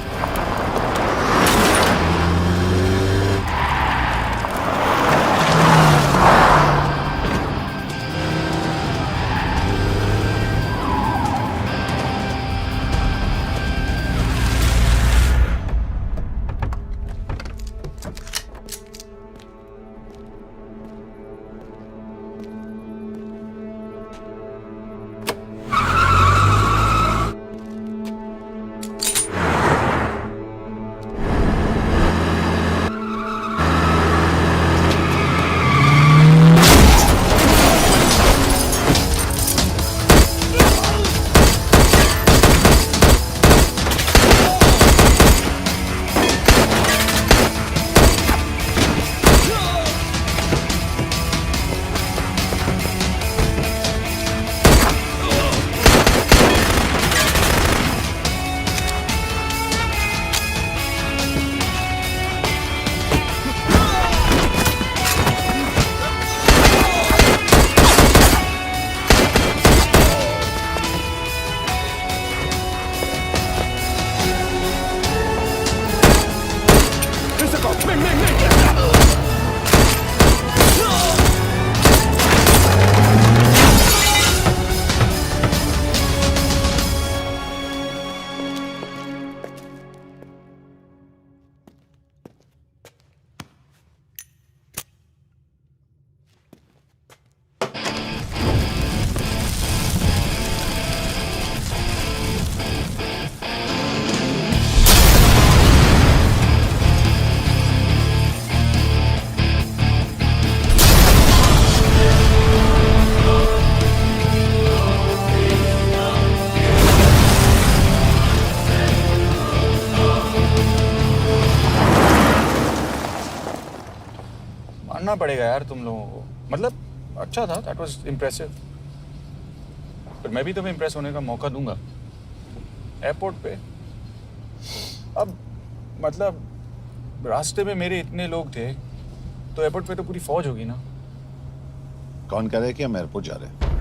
मानना पड़ेगा यार तुम लोगों को। मतलब अच्छा था, दैट वाज इम्प्रेसिव। पर मैं भी तुम्हें इम्प्रेस होने का मौका दूंगा एयरपोर्ट पे। अब मतलब रास्ते में मेरे इतने लोग थे तो एयरपोर्ट पे तो पूरी फौज होगी ना। कौन कह रहा है कि हम एयरपोर्ट जा रहे हैं?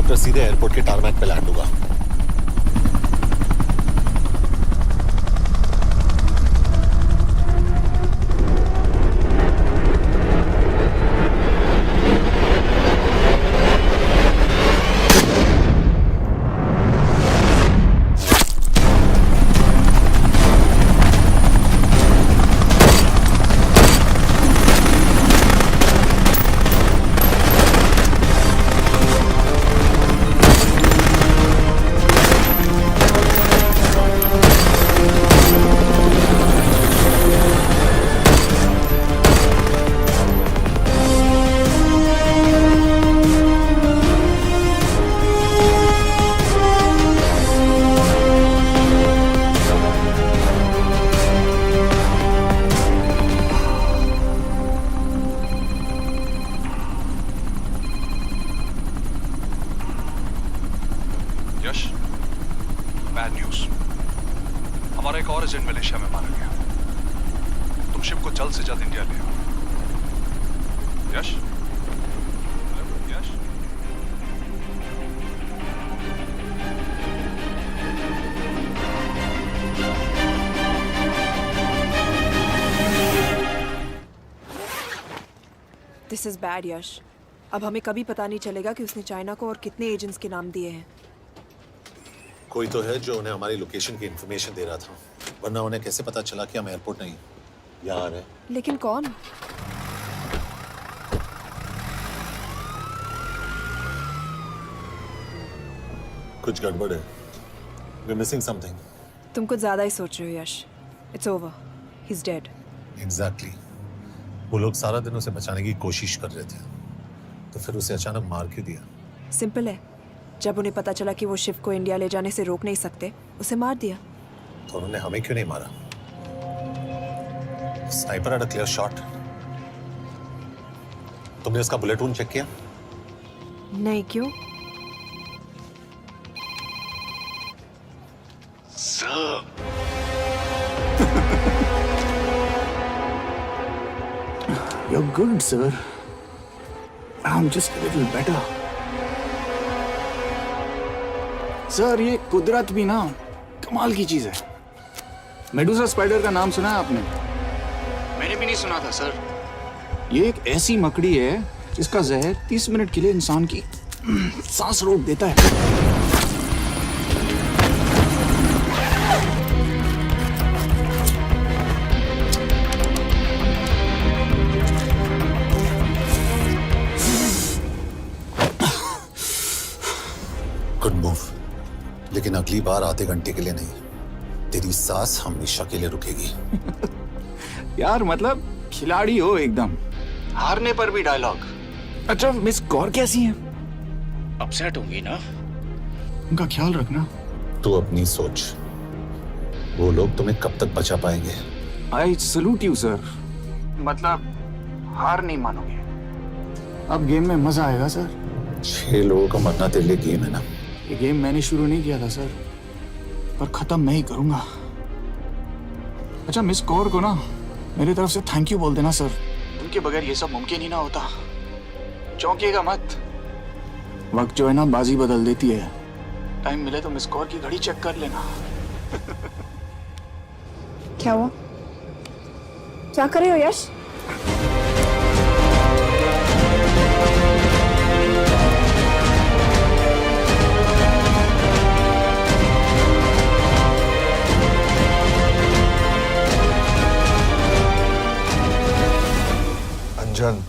हेलीकॉप्टर सीधे एयरपोर्ट के टारमैक पे लैंड होगा। यश, बैड न्यूज। हमारा एक और एजेंट मलेशिया में मारा गया। तुम शिप को जल्द से जल्द इंडिया ले आओ। यश, यश, दिस इज बैड यश। अब हमें कभी पता नहीं चलेगा कि उसने चाइना को और कितने एजेंट्स के नाम दिए हैं। कोई तो है जो उन्हें हमारी लोकेशन की इंफॉर्मेशन दे रहा था, वरना उन्हें कैसे पता चला कि हम एयरपोर्ट नहीं यहाँ आ रहे हैं। लेकिन कौन? कुछ गड़बड़ है। We're missing something. तुम कुछ ज्यादा ही सोच रहे हो Yash. It's over, he is dead. Exactly. वो लोग सारा दिन उसे बचाने की कोशिश कर रहे थे, तो फिर उसे अचानक मार क्यों दिया? सिंपल है, जब उन्हें पता चला कि वो शिप को इंडिया ले जाने से रोक नहीं सकते, उसे मार दिया। तो उन्होंने हमें क्यों नहीं मारा? Sniper had a clear shot. तुमने उसका बुलेट वूंड चेक किया? नहीं, क्यों? You're good, sir. I'm just a little better. Sir, ये कुदरत भी ना कमाल की चीज है। मेडुसा स्पाइडर का नाम सुना है आपने? मैंने भी नहीं सुना था सर। ये एक ऐसी मकड़ी है जिसका जहर 30 मिनट के लिए इंसान की सांस रोक देता है। गुड मूव, लेकिन अगली बार आधे घंटे के लिए नहीं। तेरी सांस हमेशा के लिए रुकेगी। यार मतलब खिलाड़ी हो एकदम, हारने पर भी डायलॉग। अच्छा, मिस कौर कैसी हैं? अपसेट होंगी ना? उनका ख्याल रखना। तू अपनी सोच, वो लोग तुम्हें कब तक बचा पाएंगे? I salute you sir. मतलब हार नहीं मानोगे। अब गेम में मजा आएगा सर। 6 लोगों का मरना तेरे लिए गेम है ना? ये गेम मैंने शुरू नहीं किया था सर, पर खत्म मैं ही करूंगा। अच्छा, मिस कौर को ना मेरी तरफ से थैंक यू बोल देना सर। उनके बगैर ये सब मुमकिन ही ना होता। चौंकिएगा मत, वक्त जो है ना बाजी बदल देती है। टाइम मिले तो मिस कौर की घड़ी चेक कर लेना। क्या हुआ? क्या कर रहे हो यश? अंजन,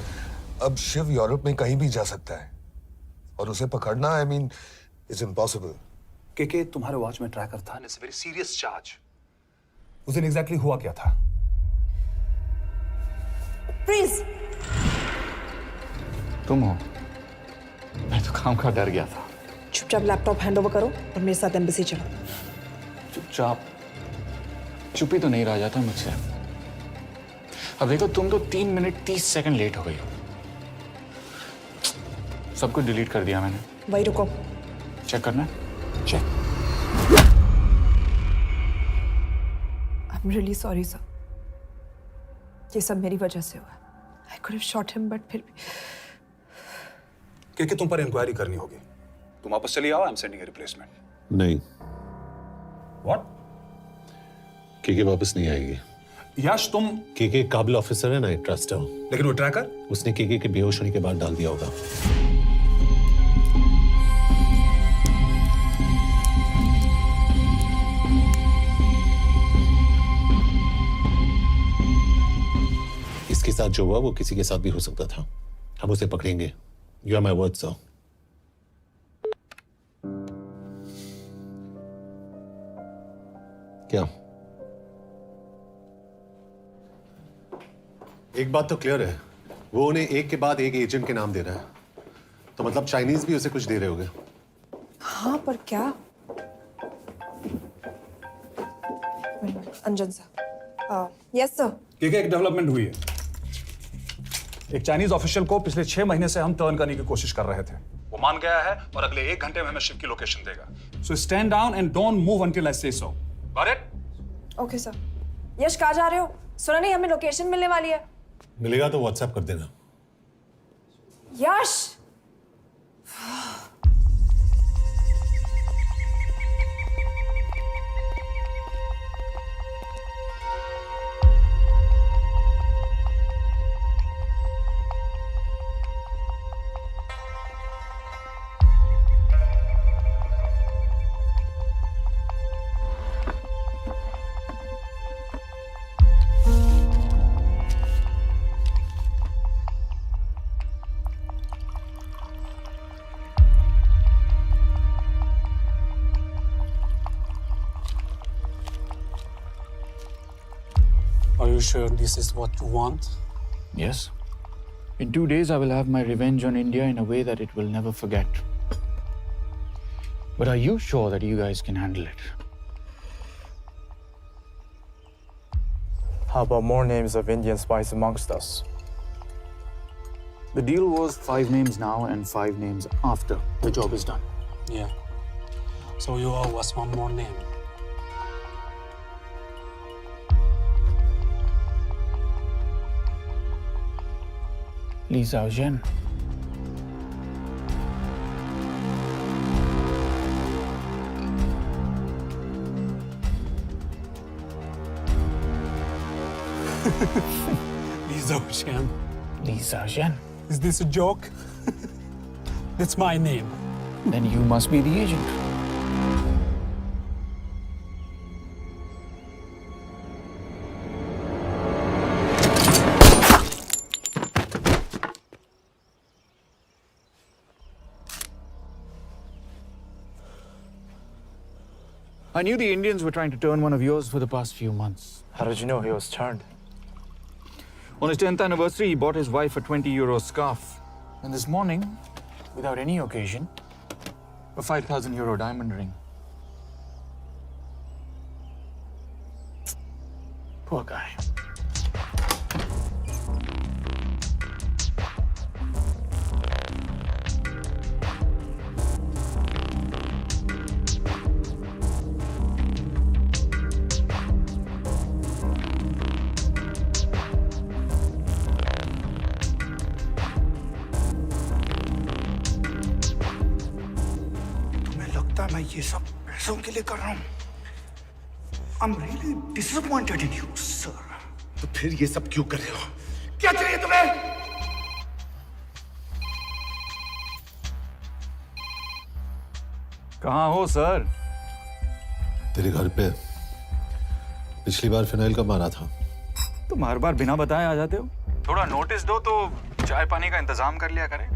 अब शिव यूरोप में कहीं भी जा सकता है और उसे पकड़ना, आई मीन, इज इम्पॉसिबल। के तुम्हारे वॉच में ट्रैकर था, इट्स वेरी सीरियस चार्ज। उस दिन एग्जैक्टली हुआ क्या था? प्लीज। तुम हो? मैं तो काम का डर गया था। चुपचाप लैपटॉप हैंड ओवर करो और मेरे साथ एम्बेसी चलो। चुपचाप चुप ही तो नहीं रहा जाता मुझसे। अब देखो, तुम तो 3 मिनट 30 सेकंड लेट हो गई हो। सब कुछ डिलीट कर दिया मैंने। वही रुको, चेक करना। Check. I am really sorry sir, ये सब मेरी वजह से हुआ। I could have shot him, but फिर भी कि तुम पर इंक्वायरी करनी होगी। तुम वापस चली आओ, I am sending A replacement. नहीं, व्हाट? केके वापस नहीं आएगी। यश तुम, केके काबिल ऑफिसर है ना, आई ट्रस्ट है। लेकिन वो ट्रैकर? उसने केके के बेहोश होने के बाद डाल दिया होगा। इसके साथ जो हुआ वो किसी के साथ भी हो सकता था। हम उसे पकड़ेंगे। You are my word sir. क्या? एक बात तो क्लियर है, वो उन्हें एक के बाद एक एजेंट के नाम दे रहा है, तो मतलब चाइनीज भी उसे कुछ दे रहे होंगे। हाँ, पर क्या? Anjan sir. Yes sir. KK, एक डेवलपमेंट हुई है। एक चाइनीज ऑफिशियल को पिछले 6 महीने से हम टर्न करने की कोशिश कर रहे थे। वो मान गया है और अगले 1 घंटे में हमें शिप की लोकेशन देगा। So stand down and don't move until I say so. Got it? Okay sir. Yash, कहाँ जा रहे हो? सुना नहीं हमें लोकेशन मिलने वाली है। मिलेगा तो व्हाट्सएप कर देना। यश! Are you sure this is what you want? Yes. In 2 days, I will have my revenge on India in a way that it will never forget. But are you sure that you guys can handle it? How about more names of Indian spies amongst us? The deal was 5 names now and 5 names after the job is done. Yeah. So you owe us one more name. Li Xiaozhen. Li Xiaozhen. Li Xiaozhen. Is this a joke? That's my name. Then you must be the agent. I knew the Indians were trying to turn one of yours for the past few months. How did you know he was turned? On his 10th anniversary, he bought his wife a 20-euro scarf. And this morning, without any occasion, a 5,000-euro diamond ring. Poor guy. मैं ये सब पैसों के लिए कर रहा हूँ। I'm really disappointed in you, sir. तो फिर ये सब क्यों कर रहे हो? क्या चाहिए तुम्हें? कहाँ हो सर? तेरे घर पे। पिछली बार फिनाइल कब मारा था? तुम हर बार बिना बताए आ जाते हो। थोड़ा नोटिस दो तो चाय पानी का इंतजाम कर लिया करें।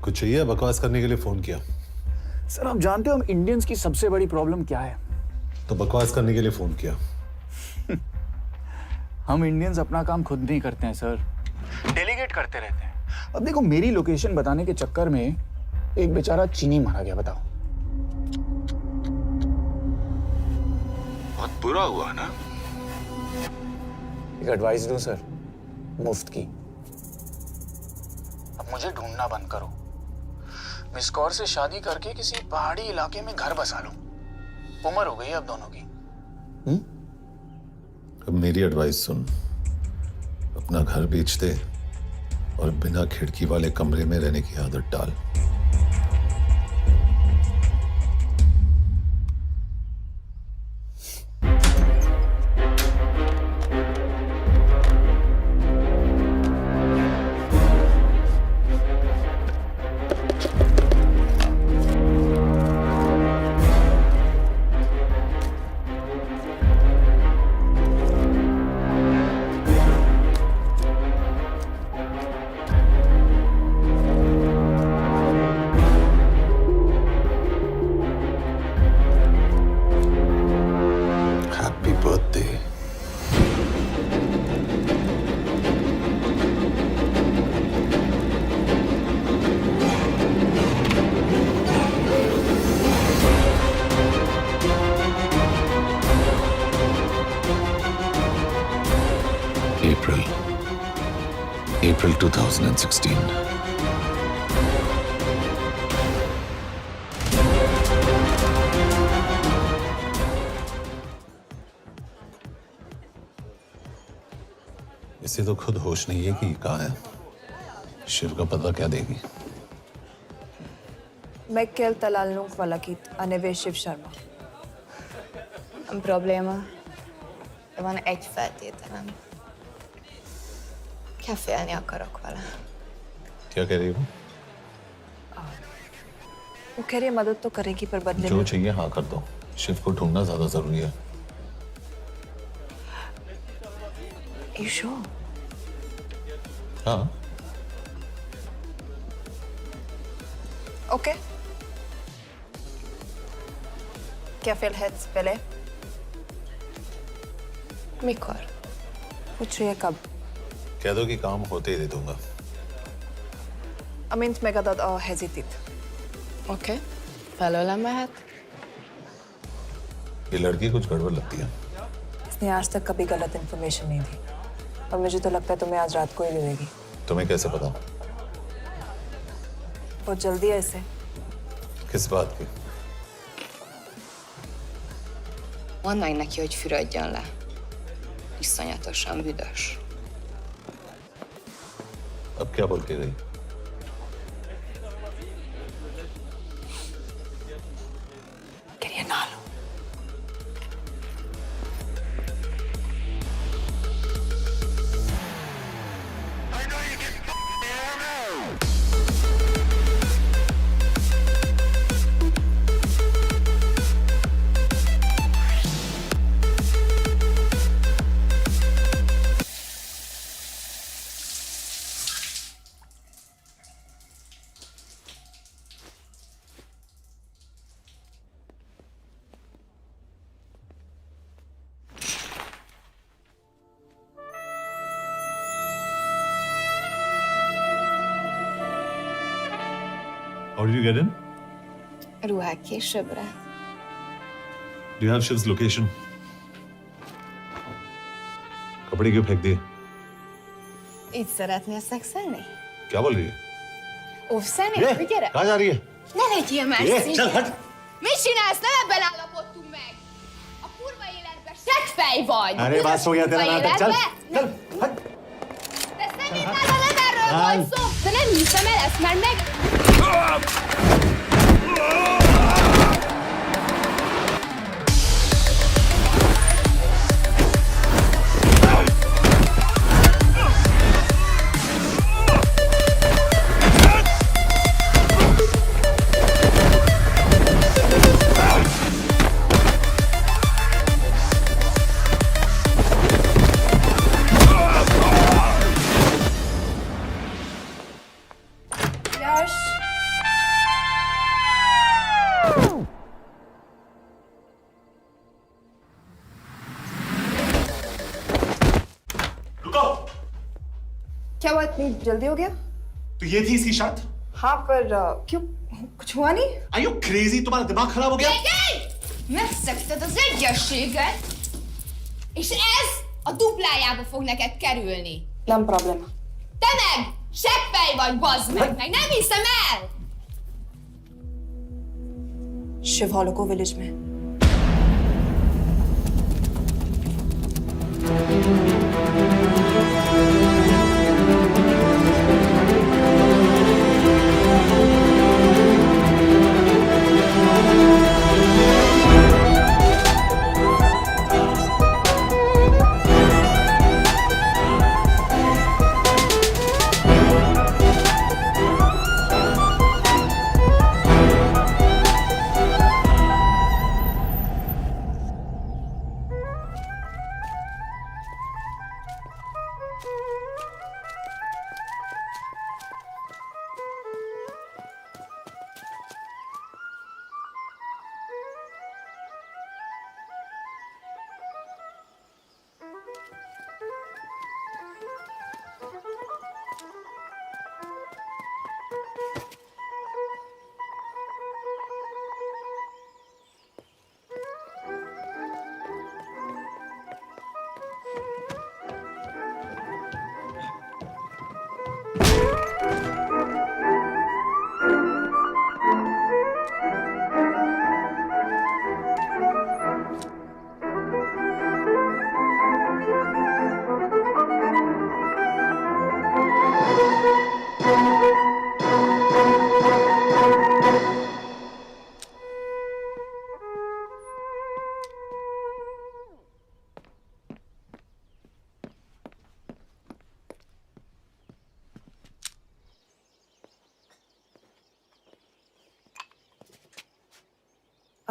कुछ चाहिए? बकवास करने के लिए फोन किया। सर आप जानते हो हम इंडियंस की सबसे बड़ी प्रॉब्लम क्या है? तो बकवास करने के लिए फोन किया। हम इंडियंस अपना काम खुद नहीं करते हैं सर, डेलीगेट करते रहते हैं। अब देखो मेरी लोकेशन बताने के चक्कर में एक बेचारा चीनी मारा गया, बताओ। बहुत बुरा हुआ ना? एक एडवाइस दूं सर, मुफ्त की। अब मुझे ढूंढना बंद करो। मिस कौर से शादी करके किसी पहाड़ी इलाके में घर बसा लो। उम्र हो गई है अब दोनों की। अब मेरी एडवाइस सुन, अपना घर बेच दे और बिना खिड़की वाले कमरे में रहने की आदत डाल। 2016. इसे तो खुद होश नहीं है कि ये कहाँ है। शिव का पता क्या देगी? Mekkel találnunk valakit, a neve Shiv Sharma. Nem probléma. De van egy feltételem. Kefélni akarok vele. क्या कह रही हो? वो कह रही है मदद तो करेगी पर बदले जो में चाहिए हाँ कर दो। शिव को ढूंढना ज्यादा जरूरी है। You sure? हाँ। Okay. क्या félhetsz vele? Mikor? पूछ रही है कब? कह दो कि काम होते ही दे दूंगा। Amint megadod a hezitit. Oké. Felőlem mehet? ये लड़की कुछ गड़बड़ लगती है। इसने आज तक कभी गलत इन्फॉर्मेशन नहीं दी और मुझे तो लगता है तुम्हें आज रात को ही दे देगी। तुम्हें कैसे पता? बहुत जल्दी है इसे। किस बात की? Mondd meg neki, hogy fürödjön le. Iszonyatosan büdös. अब क्या बोल के गई? करिए ना लो। How did you get in? Ruhák későbbre. Do you have Shiv's location? कपड़े क्यों फेंक दिए? Így szeretnél szexelni? क्या बोल रही है? Óvszerni? Gyere! कहाँ जा रही है? Ne legyél már ये, szín! चल हट! Mit csinálsz? Nem ebben állapodtunk meg! A kurva életben seggfej vagy! अरे बस हो गया तेरा नाटक, चल! चल! हट! De személytelen nem erről volt szó! De nem hiszem el ezt, mert meg... यश रुको। क्या हुआ इतनी जल्दी हो गया? तो ये थी इसकी शर्त? हाँ पर क्यों कुछ हुआ नहीं? Are you crazy? तुम्हारा दिमाग खराब हो गया? Megszegted az egyességet, és ez a duplájába fog neked kerülni. Nem probléma. Te meg seggfej vagy, bazd meg! Nem hiszem el! Shiv Hollow को विलेज में।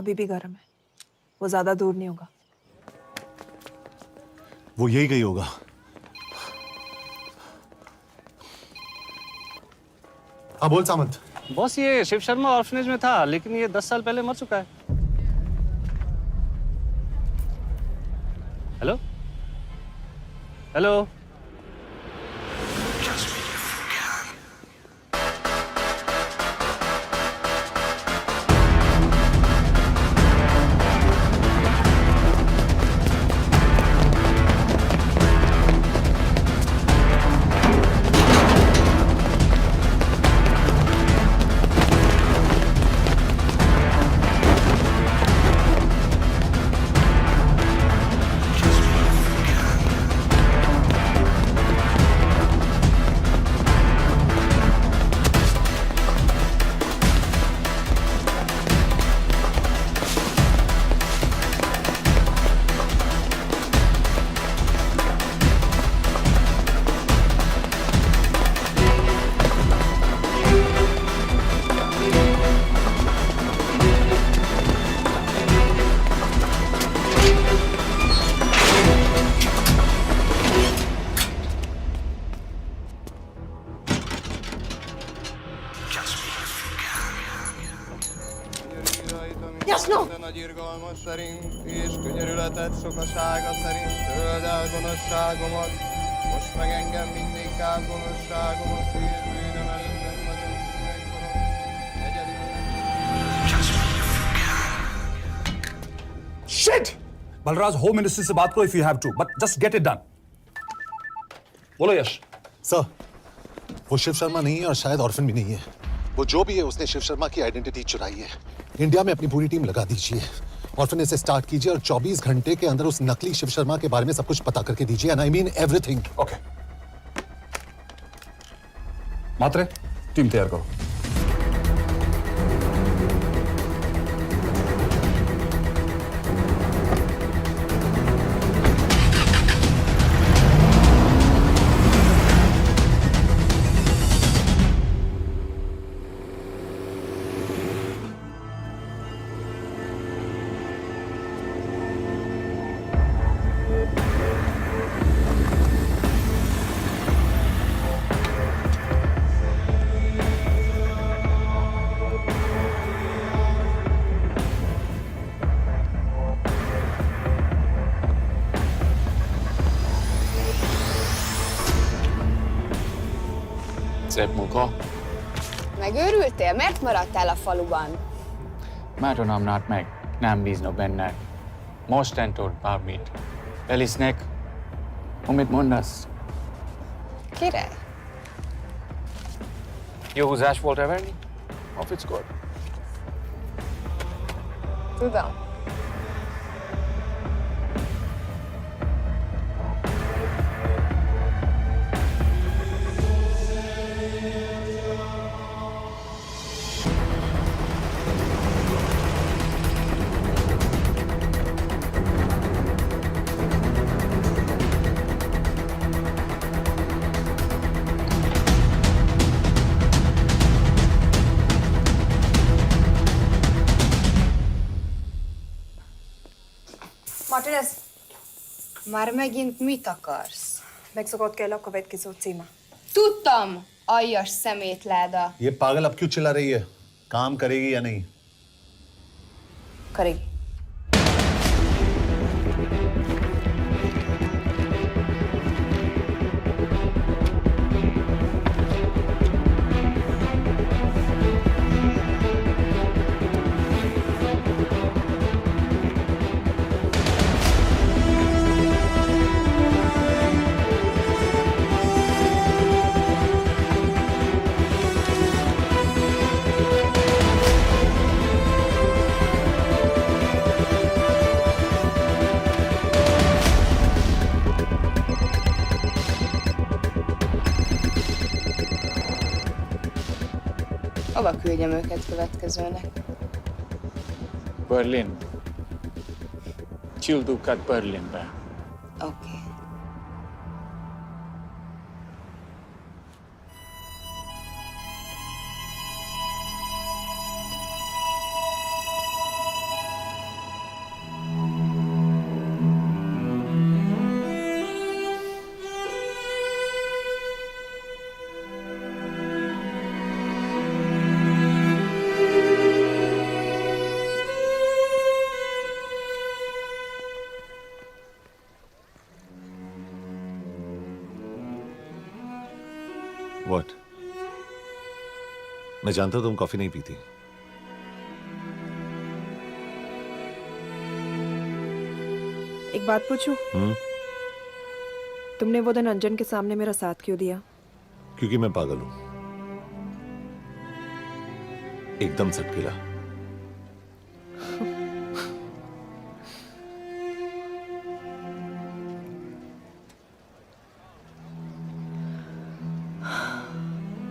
अभी भी गर्म है, वो ज्यादा दूर नहीं होगा। वो यही गई होगा। हाँ बोल सामंत। बॉस ये शिव शर्मा ऑर्फनेज में था, लेकिन ये 10 साल पहले मर चुका है। Hello hello. Jasno! Nagy irgalmas szerint és könyörületet sokasága szerint töld el gonoszságomat, most meg engem mindig át gonoszságomat, és bűnöm előttem nagyon megkorom. Shit! Balraj, home minister से बात करो if you have to, but just get it done. बोलो यश। सर, वो शिव शर्मा नहीं है और शायद ऑर्फन भी नहीं है। वो जो भी है उसने शिव शर्मा की आइडेंटिटी चुराई है। इंडिया में अपनी पूरी टीम लगा दीजिए, ऑर्फन से स्टार्ट कीजिए और 24 घंटे के अंदर उस नकली शिव शर्मा के बारे में सब कुछ पता करके दीजिए। And I mean everything. Okay. Matre, team तैयार करो। Szép munka. Megőrültél? Miért maradtál a faluban? Mert nem nárt meg. Nem bíznak benned. Mostantól bármit. Elisnek, amit mondasz. Király. Jó húzás volt everni? Off it's good. Tudom. Martinez, Már megint mit akarsz? megszokott kell a következő címa. Tudtam, aljas szemétláda. ये पागल अब क्यों चिल्ला रही है? काम करेगी या नहीं? करेगी। Hova küldjem őket következőnek? Berlin. Küldőket Berlinbe. Oké. मैं जानता हूं तुम कॉफी नहीं पीती। एक बात पूछूं? तुमने वो दिन अंजन के सामने मेरा साथ क्यों दिया? क्योंकि मैं पागल हूं, एकदम सटकेला। –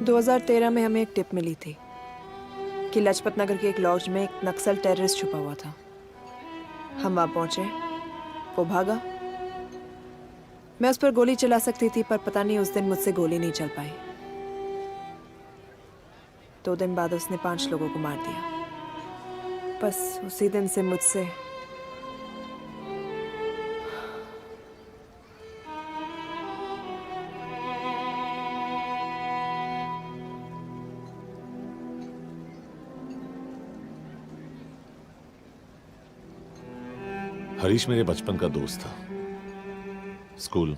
2013 में हमें एक टिप मिली थी कि लाजपत नगर के एक लॉज में एक नक्सल टेररिस्ट छुपा हुआ था। हम वहां पहुंचे, वो भागा। मैं उस पर गोली चला सकती थी, पर पता नहीं उस दिन मुझसे गोली नहीं चल पाई। 2 दिन बाद उसने 5 लोगों को मार दिया। बस उसी दिन से मुझसे हरीश मेरे बचपन का दोस्त था। स्कूल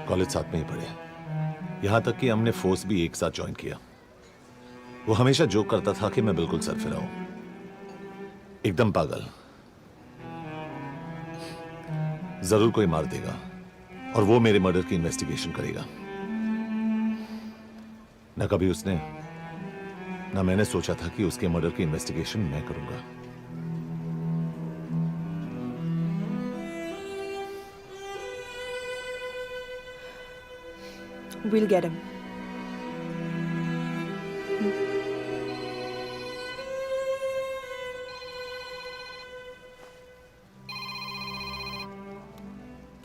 कॉलेज साथ में ही पढ़े, यहां तक कि हमने फोर्स भी एक साथ ज्वाइन किया। वो हमेशा जोक करता था कि मैं बिल्कुल सरफिरा हूं, एकदम पागल। जरूर कोई मार देगा और वो मेरे मर्डर की इन्वेस्टिगेशन करेगा। ना कभी उसने ना मैंने सोचा था कि उसके मर्डर की इन्वेस्टिगेशन मैं करूंगा। We'll get him.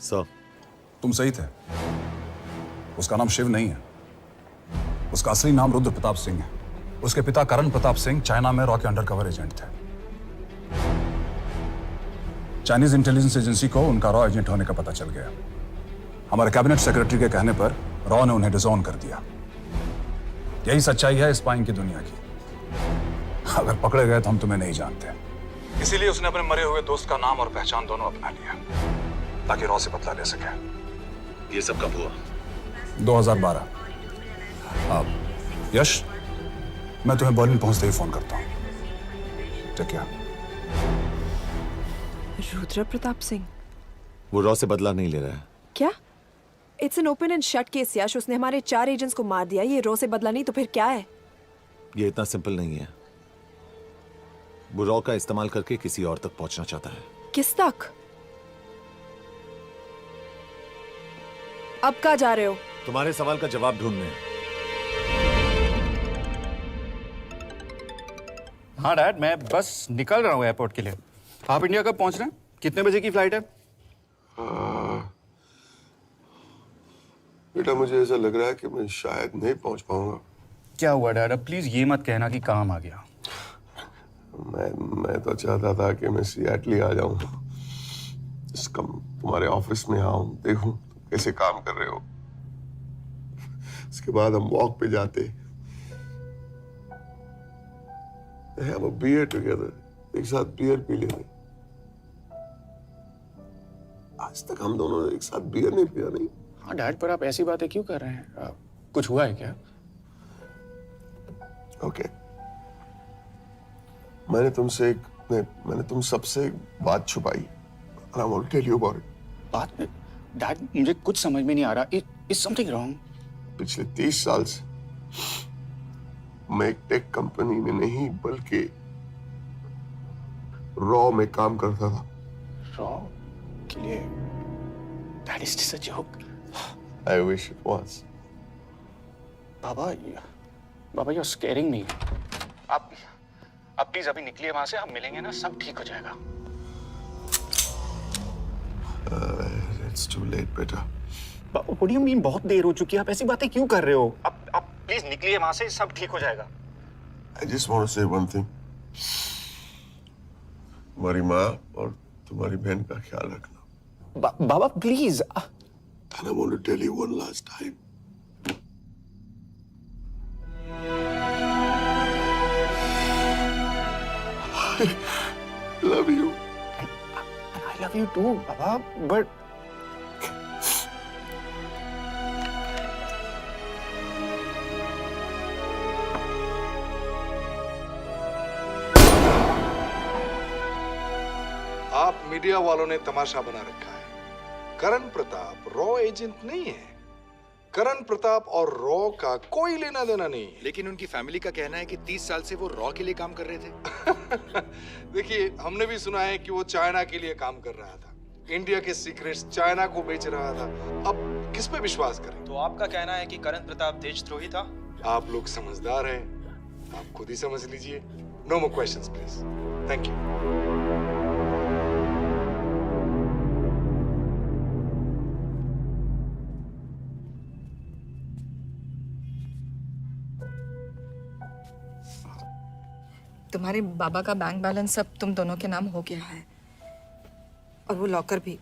सर, तुम सही थे। उसका नाम शिव नहीं है, उसका असली नाम रुद्र प्रताप सिंह है। उसके पिता करण प्रताप सिंह चाइना में रॉ के अंडरकवर एजेंट थे। चाइनीज इंटेलिजेंस एजेंसी को उनका रॉ एजेंट होने का पता चल गया। हमारे कैबिनेट सेक्रेटरी के कहने पर रॉ ने उन्हें डिसऑन कर दिया। यही सच्चाई है स्पाइंग की दुनिया की। अगर पकड़े गए तो हम तुम्हें नहीं जानते, इसीलिए उसने अपने मरे हुए दोस्त का नाम और पहचान दोनों अपना लिया ताकि रॉ से बदला ले सके। ये सब कब हुआ? 2012। अब यश, मैं तुम्हें बर्लिन पहुंचते ही फोन करता हूं। ठीक है। रुद्र प्रताप सिंह वो रॉ से बदला नहीं ले रहा है। क्या? It's an open and shut case Yash. उसने हमारे 4 एजेंट्स को मार दिया। ये रॉ से बदला नहीं तो फिर क्या है? ये इतना सिंपल नहीं है। वो रॉ का इस्तेमाल करके किसी और तक पहुंचना चाहता है। किस तक? अब कहाँ जा रहे हो? तुम्हारे सवाल का जवाब ढूंढने। हाँ डैड, मैं बस निकल रहा हूँ एयरपोर्ट के लिए। आप इंडिया कब पहुंच रहे हैं? कितने बजे की फ्लाइट है? बेटा, मुझे ऐसा लग रहा है कि मैं शायद नहीं पहुंच पाऊंगा। क्या हुआ डैड? अब प्लीज ये मत कहना कि काम आ गया। मैं तो चाहता था कि मैं सिएटल आ जाऊं, तुम्हारे ऑफिस में आऊं, देखूं तुम कैसे काम कर रहे हो। उसके बाद हम वॉक पे जाते, have a beer together, एक साथ बियर पी लेते। आज तक हम दोनों ने एक साथ बियर नहीं पिया। नहीं? हाँ डैड, पर आप ऐसी बातें क्यों कर रहे हैं? कुछ हुआ है क्या? ओके। मैंने तुम सबसे एक बात छुपाई। And I want to tell you about it. बात में डैड, मुझे कुछ समझ में नहीं आ रहा। Is something wrong? पिछले 30 साल से मैं एक टेक कंपनी में नहीं बल्कि रॉ में काम करता था। रॉ के लिए? That is just a joke. I wish it was. Baba you're scaring me. आप प्लीज अभी निकलिए वहां से, हम मिलेंगे ना, सब ठीक हो जाएगा। It's too late, बेटा। What do you mean बहुत देर हो चुकी है? आप ऐसी बातें क्यों कर रहे हो? आप प्लीज निकलिए वहां से, सब ठीक हो जाएगा। I just want to say one thing. तुम्हारी माँ और तुम्हारी बहन का ख्याल रखना। बाबा please. And I want to tell you one last time. I love you. I love you too, Baba, but media वालों ने तमाशा बना रखा है। करण प्रताप रॉ एजेंट नहीं है। करण प्रताप और रॉ का कोई लेना देना नहीं है। लेकिन उनकी फैमिली का कहना है कि 30 साल से वो रॉ के लिए काम कर रहे थे। देखिए, हमने भी सुना है कि वो चाइना के लिए काम कर रहा था, इंडिया के सीक्रेट्स चाइना को बेच रहा था। अब किस पे विश्वास करें? तो आपका कहना है कि करण प्रताप देशद्रोही था? आप लोग समझदार हैं, आप खुद ही समझ लीजिए। No more questions please. Thank you. तुम्हारे बाबा का बैंक बैलेंस सब तुम दोनों के नाम हो गया है, और वो लॉकर भी।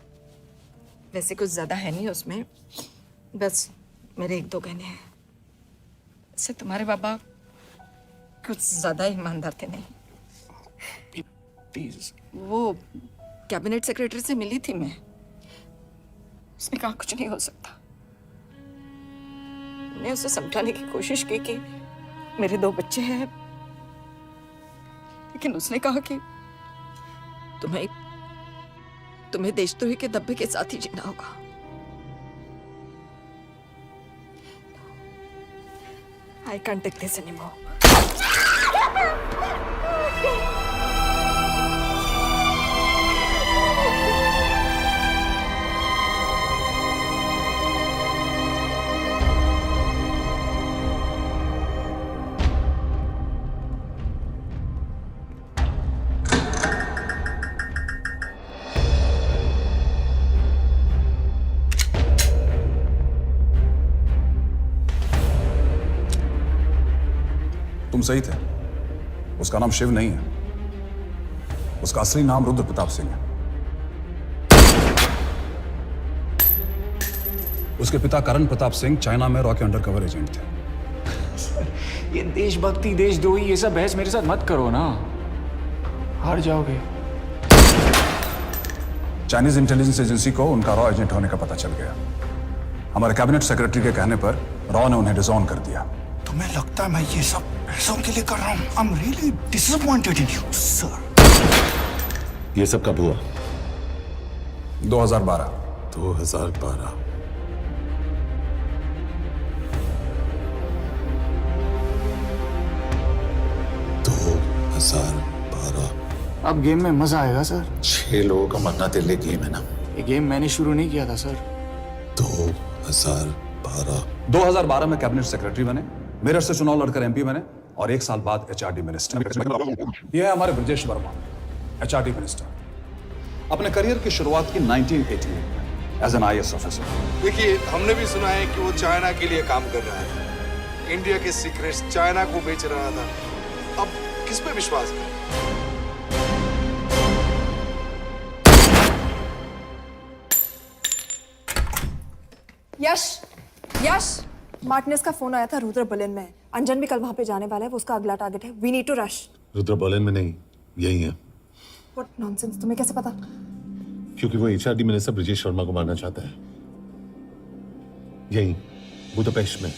वैसे कुछ ज्यादा है नहीं उसमें, बस मेरे 1-2 गहने हैं। इससे तुम्हारे बाबा कुछ ज्यादा ईमानदार थे नहीं। प्लीज। वो कैबिनेट सेक्रेटरी से मिली थी मैं, उसने कहा कुछ नहीं हो सकता। मैंने उसे समझाने की कोशिश की कि मेरे 2 बच्चे हैं, लेकिन उसने कहा कि तुम्हें देशद्रोही के दब्बे के साथ ही जीना होगा। I can't take this anymore. तुम सही थे। उसका नाम शिव नहीं है, उसका असली नाम रुद्र प्रताप सिंह है। उसके पिता करण प्रताप सिंह चाइना में रॉ के अंडरकवर एजेंट थे। ये देशभक्ति देशद्रोही ये सब बहस मेरे साथ मत करो ना, हार जाओगे। चाइनीज इंटेलिजेंस एजेंसी को उनका रॉ एजेंट होने का पता चल गया। हमारे कैबिनेट सेक्रेटरी के कहने पर रॉ ने उन्हें डिसऑन कर दिया। तुम्हें लगता है मैं ये सब पैसों के लिए कर रहा हूँ? I'm really disappointed in you, sir. ये सब कब हुआ? 2012। 2012। अब गेम में मजा आएगा सर। 6 लोगों का मरना तेरे लिए गेम है ना? ये गेम मैंने शुरू नहीं किया था सर। 2012 में कैबिनेट सेक्रेटरी बने, मेरठ से चुनाव लड़कर एमपी बने और 1 साल बाद एचआरडी मिनिस्टर। ये है हमारे ब्रजेश वर्मा, एचआरडी मिनिस्टर। अपने करियर की शुरुआत की 1988 में एज एन आईएएस ऑफिसर। देखिए, हमने भी सुना है कि वो चाइना के लिए काम कर रहा था, इंडिया के सीक्रेट्स चाइना को बेच रहा था। अब किस पे विश्वास करें? यश, मार्टिनेस का फोन आया था रुद्र बर्लिन में। अंजन भी कल वहां पे जाने वाला है, वो उसका अगला टारगेट है। We need to rush. Rudra Berlin में नहीं, यही है। व्हाट नॉनसेंस, तुम्हें कैसे पता? क्योंकि वो एचआरडी मिनिस्टर ब्रजेश शर्मा को मारना चाहता है, यही बुदापेस्ट में।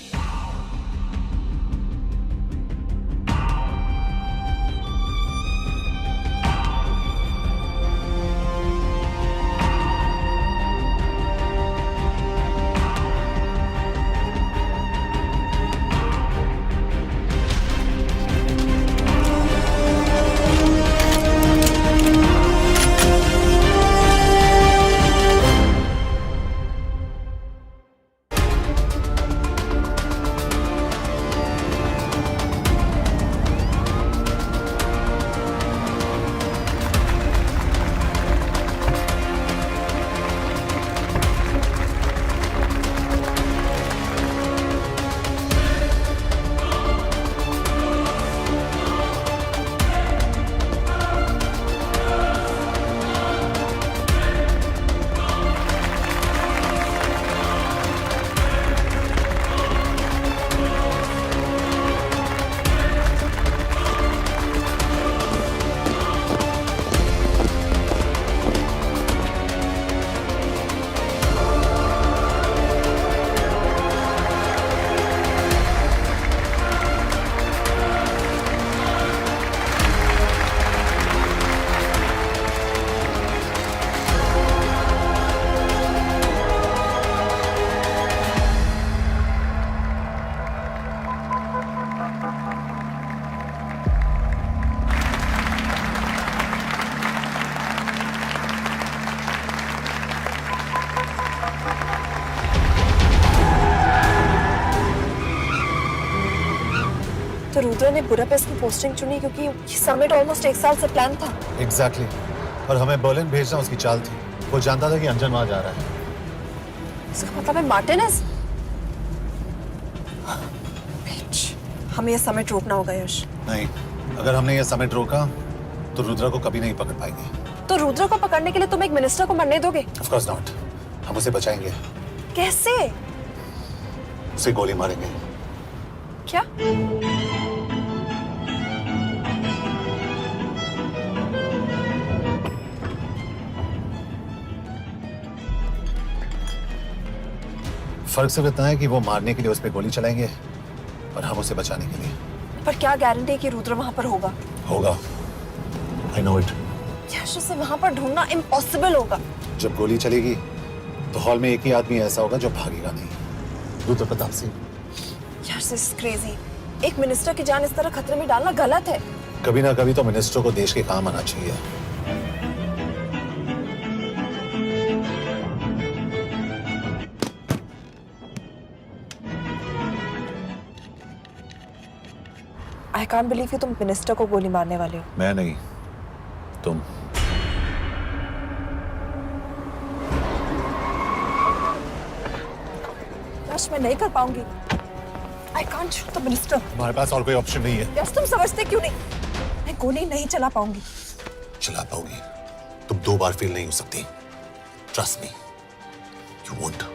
तो रुद्र ने बुडापेस्ट की पोस्टिंग चुनी क्योंकि ये समिट ऑलमोस्ट 1 साल से प्लान था। एग्जैक्टली और हमें बर्लिन भेजना उसकी चाल थी। वो जानता था कि अंजन वहां जा रहा है। इसका मतलब है मार्टिनेज। हमें ये समिट रोकना होगा यश। नहीं, अगर हमने ये समिट रोका तो रुद्रा को कभी नहीं पकड़ पाएंगे। तो रुद्र को पकड़ने के लिए तुम एक मिनिस्टर को मरने दोगे? Of course not. हम उसे बचाएंगे। कैसे? उसे गोली मारेंगे। क्या? फर्क सिर्फ इतना है कि वो मारने के लिए उस पर गोली चलाएंगे और हम उसे बचाने के लिए। पर क्या गारंटी है कि रुद्र वहां पर होगा? होगा। I know it. यश, उसे वहां पर ढूंढना इम्पॉसिबल होगा। जब गोली चलेगी तो हॉल में एक ही आदमी ऐसा होगा जो भागेगा नहीं। रुद्र प्रताप सिंह। यश, दिस इज क्रेजी। एक मिनिस्टर की जान इस तरह खतरे में डालना गलत है। कभी ना कभी तो मिनिस्टर को देश के काम आना चाहिए। I can't believe कि तुम मिनिस्टर को गोली मारने वाले हो। मैं नहीं, तुम। यश, मैं नहीं कर पाऊंगी। I can't shoot the minister। हमारे पास और कोई ऑप्शन नहीं है। यश, तुम समझते क्यों नहीं? मैं गोली नहीं चला पाऊंगी। चला पाओगी। तुम 2 बार फेल नहीं हो सकती। Trust me, you won't।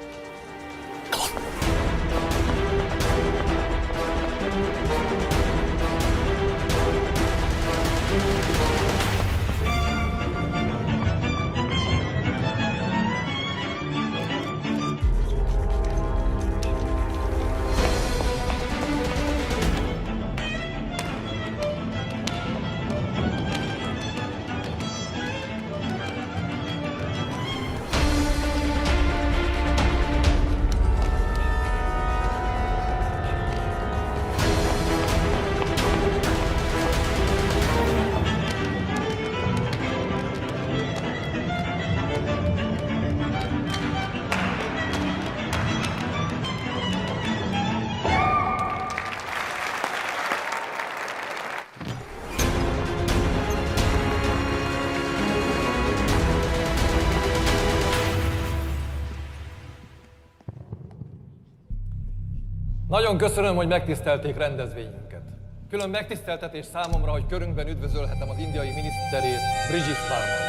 Nagyon köszönöm, hogy megtisztelték rendezvényünket. Külön megtiszteltetés számomra, hogy körünkben üdvözölhetem az indiai miniszterét, Brigitte Parmar.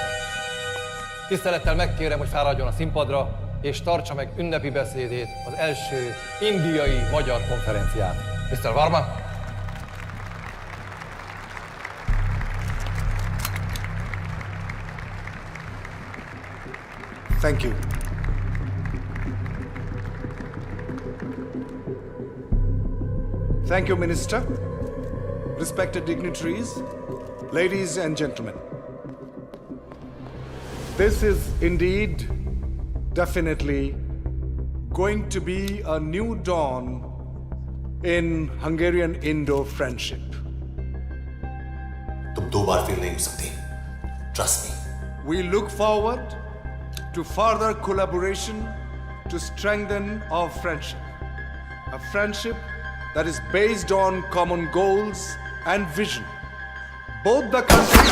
Tisztelettel megkérem, hogy fáradjon a színpadra, és tartsa meg ünnepi beszédét az első indiai-magyar konferencián. Mr. Varma! Thank you. Thank you, Minister. Respected dignitaries, ladies and gentlemen. This is indeed, definitely, going to be a new dawn in Hungarian-Indo friendship. तुम 2 बार फेल नहीं हो सकती। Trust me. We look forward to further collaboration to strengthen our friendship. A friendship that is based on common goals and vision. Both the countries...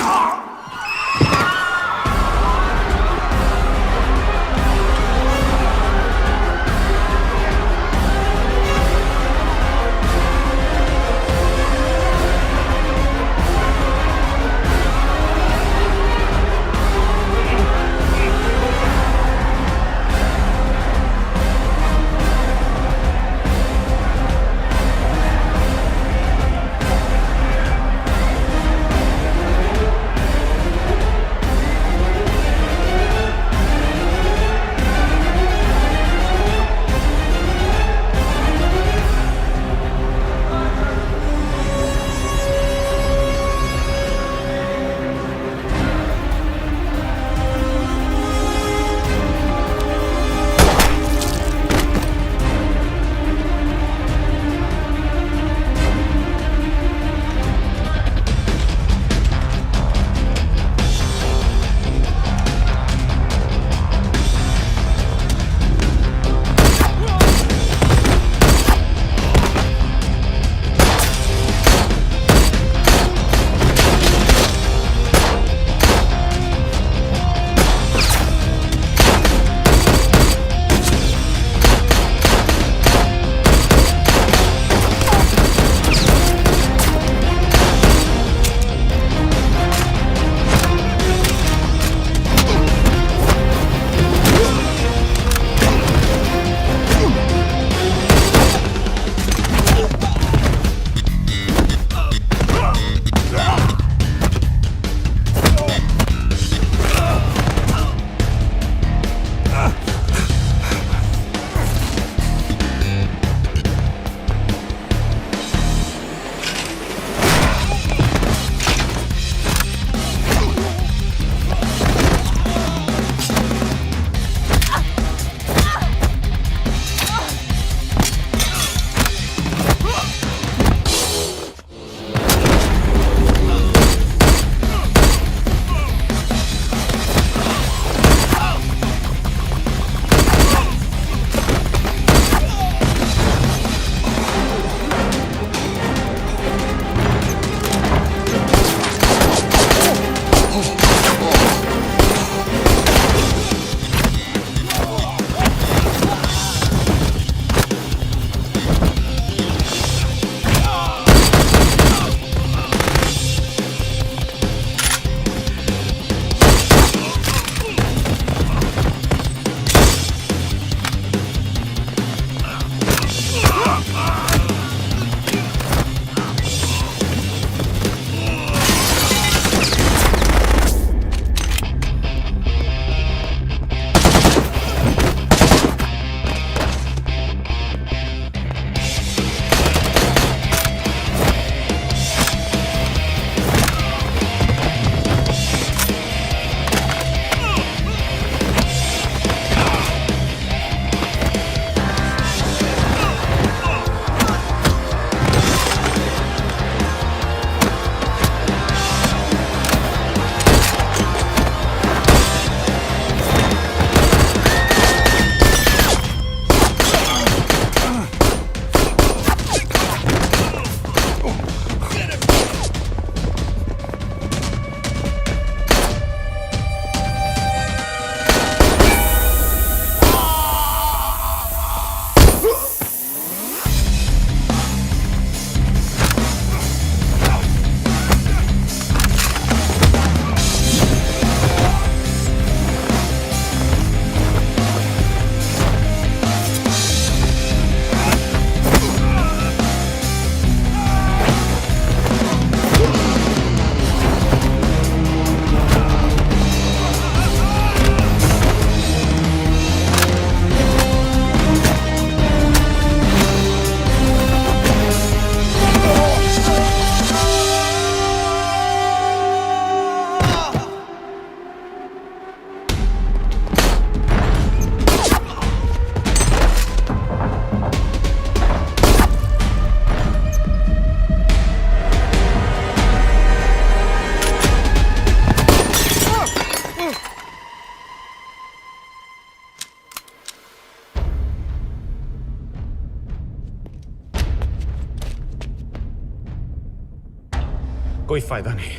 कोई फायदा नहीं।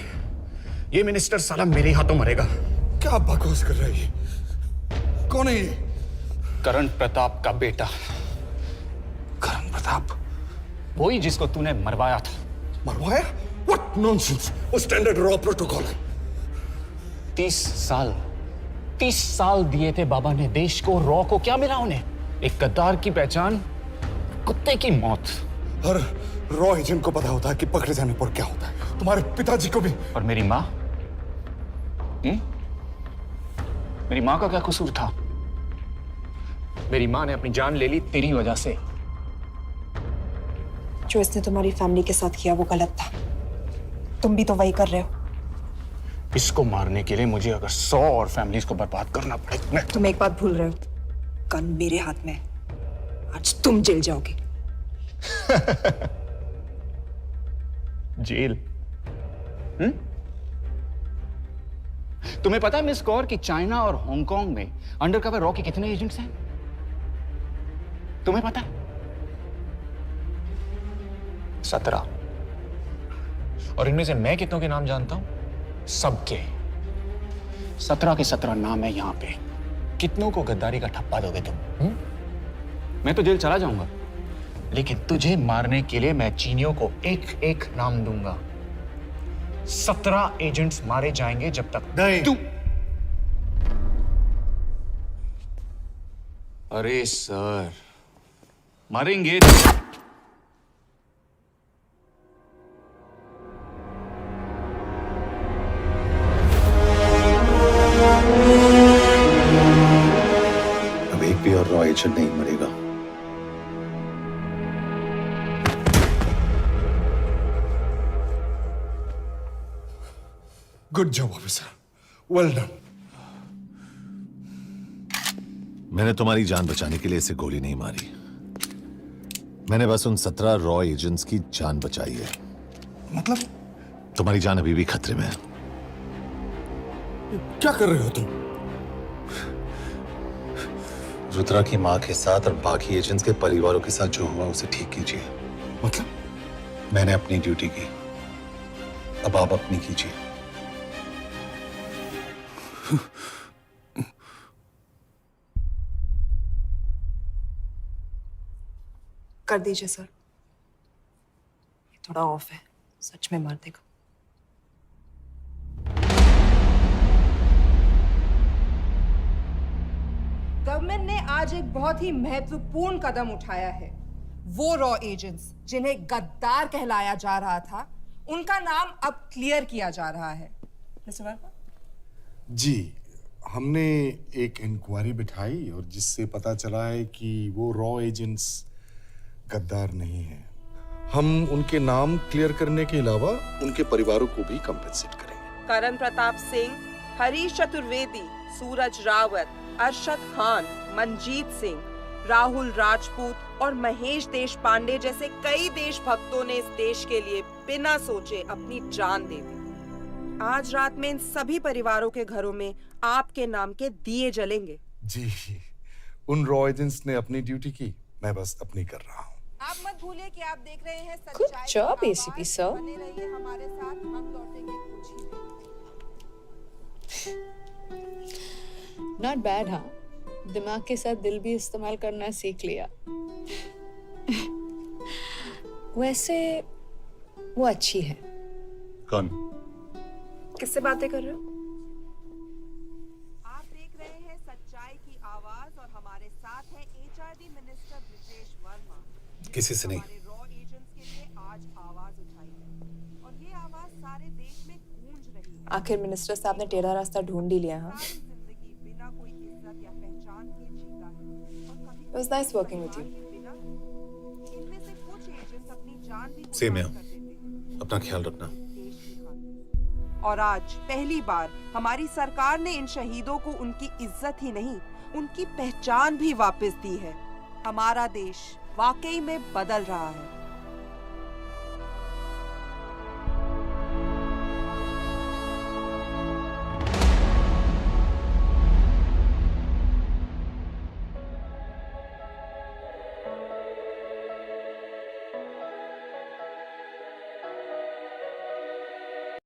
ये मिनिस्टर साला मेरे हाथों मरेगा। क्या बकवास कर रही है? कौन है ये? करण प्रताप का बेटा। करण प्रताप? वही जिसको तूने मरवाया था। मरवाया? What nonsense! वो स्टैंडर्ड रॉ प्रोटोकॉल है। 30 साल दिए थे बाबा ने देश को। रॉ को क्या मिला उन्हें? एक गद्दार की पहचान, कुत्ते की मौत। हर रॉ एजेंट को पता होता है कि पकड़े जाने पर क्या होता है। तुम्हारे पिताजी को भी। और मेरी माँ? मेरी माँ का क्या कसूर था? मेरी माँ ने अपनी जान ले ली तेरी वजह से। जो इसने तुम्हारी फैमिली के साथ किया वो गलत था। तुम भी तो वही कर रहे हो। इसको मारने के लिए मुझे अगर 100 और फैमिलीज को बर्बाद करना पड़े। तुम एक बात भूल रहे हो, गन मेरे हाथ में। आज तुम जेल जाओगे। जेल? तुम्हें पता है मिस कौर कि चाइना और हांगकांग में अंडरकवर रॉ के कितने एजेंट्स हैं? तुम्हें पता है? 17। और इनमें से मैं कितनों के नाम जानता हूं? सबके। 17 के 17 नाम है यहां पे। कितनों को गद्दारी का ठप्पा दोगे तुम? मैं तो जेल चला जाऊंगा, लेकिन तुझे मारने के लिए मैं चीनियों को एक एक नाम दूंगा। 17 एजेंट्स मारे जाएंगे जब तक तू। अरे सर, मारेंगे। अब एक भी और रॉ एजेंट नहीं मरेगा। Good job officer, well done. मैंने तुम्हारी जान बचाने के लिए इसे गोली नहीं मारी। मैंने बस उन 17 रॉ एजेंट्स की जान बचाई है। मतलब? तुम्हारी जान अभी भी खतरे में है। क्या कर रहे हो तुम? रुद्रा की मां के साथ और बाकी एजेंट्स के परिवारों के साथ जो हुआ उसे ठीक कीजिए। मतलब? मैंने अपनी ड्यूटी की, अब आप अपनी कीजिए। कर दीजिए सर। ये थोड़ा ऑफ है, सच में मार देगा। गवर्नमेंट ने आज एक बहुत ही महत्वपूर्ण कदम उठाया है। वो रॉ एजेंट्स जिन्हें गद्दार कहलाया जा रहा था, उनका नाम अब क्लियर किया जा रहा है। मिस्टर वर्मा? जी, हमने एक इंक्वायरी बिठाई और जिससे पता चला है कि वो रॉ एजेंट्स गद्दार नहीं है। हम उनके नाम क्लियर करने के अलावा उनके परिवारों को भी कंपेंसेट करेंगे। करण प्रताप सिंह, हरीश चतुर्वेदी, सूरज रावत, अरशद खान, मनजीत सिंह, राहुल राजपूत और महेश देशपांडे जैसे कई देशभक्तों ने इस देश के लिए बिना सोचे अपनी जान दे दी। आज रात में इन सभी परिवारों के घरों में आपके नाम के दिए जलेंगे। जी, उन रॉ एजेंट्स ने अपनी ड्यूटी की, मैं बस अपनी कर रहा हूँ। आप मत भूलिए कि आप देख रहे हैं Good job, ACP sir. बने रहिए हमारे साथ, हम लौटेंगे कुछ ही देर। Not bad. हाँ, दिमाग के साथ दिल भी इस्तेमाल करना सीख लिया। वैसे वो अच्छी है। कौन? किससे बातें कर रहे हो? आप देख रहे हैं सच्चाई की आवाज और हमारे साथ है HRD मिनिस्टर ब्रिजेश वर्मा। किसी से नहीं। रॉ एजेंट्स के लिए आज आवाज उठाई है और ये आवाज सारे देश में गूंज रही है। आखिर मिनिस्टर साहब ने टेढ़ा रास्ता ढूंढ ही लिया। हाँ, बिना कोई इज्जत या पहचान के जीता है। It was nice working with you. इनमें से कुछ एजेंट्स अपनी जान भी सेम है। अपना ख्याल रखना। और आज पहली बार हमारी सरकार ने इन शहीदों को उनकी इज्जत ही नहीं, उनकी पहचान भी वापस दी है। हमारा देश वाकई में बदल रहा है।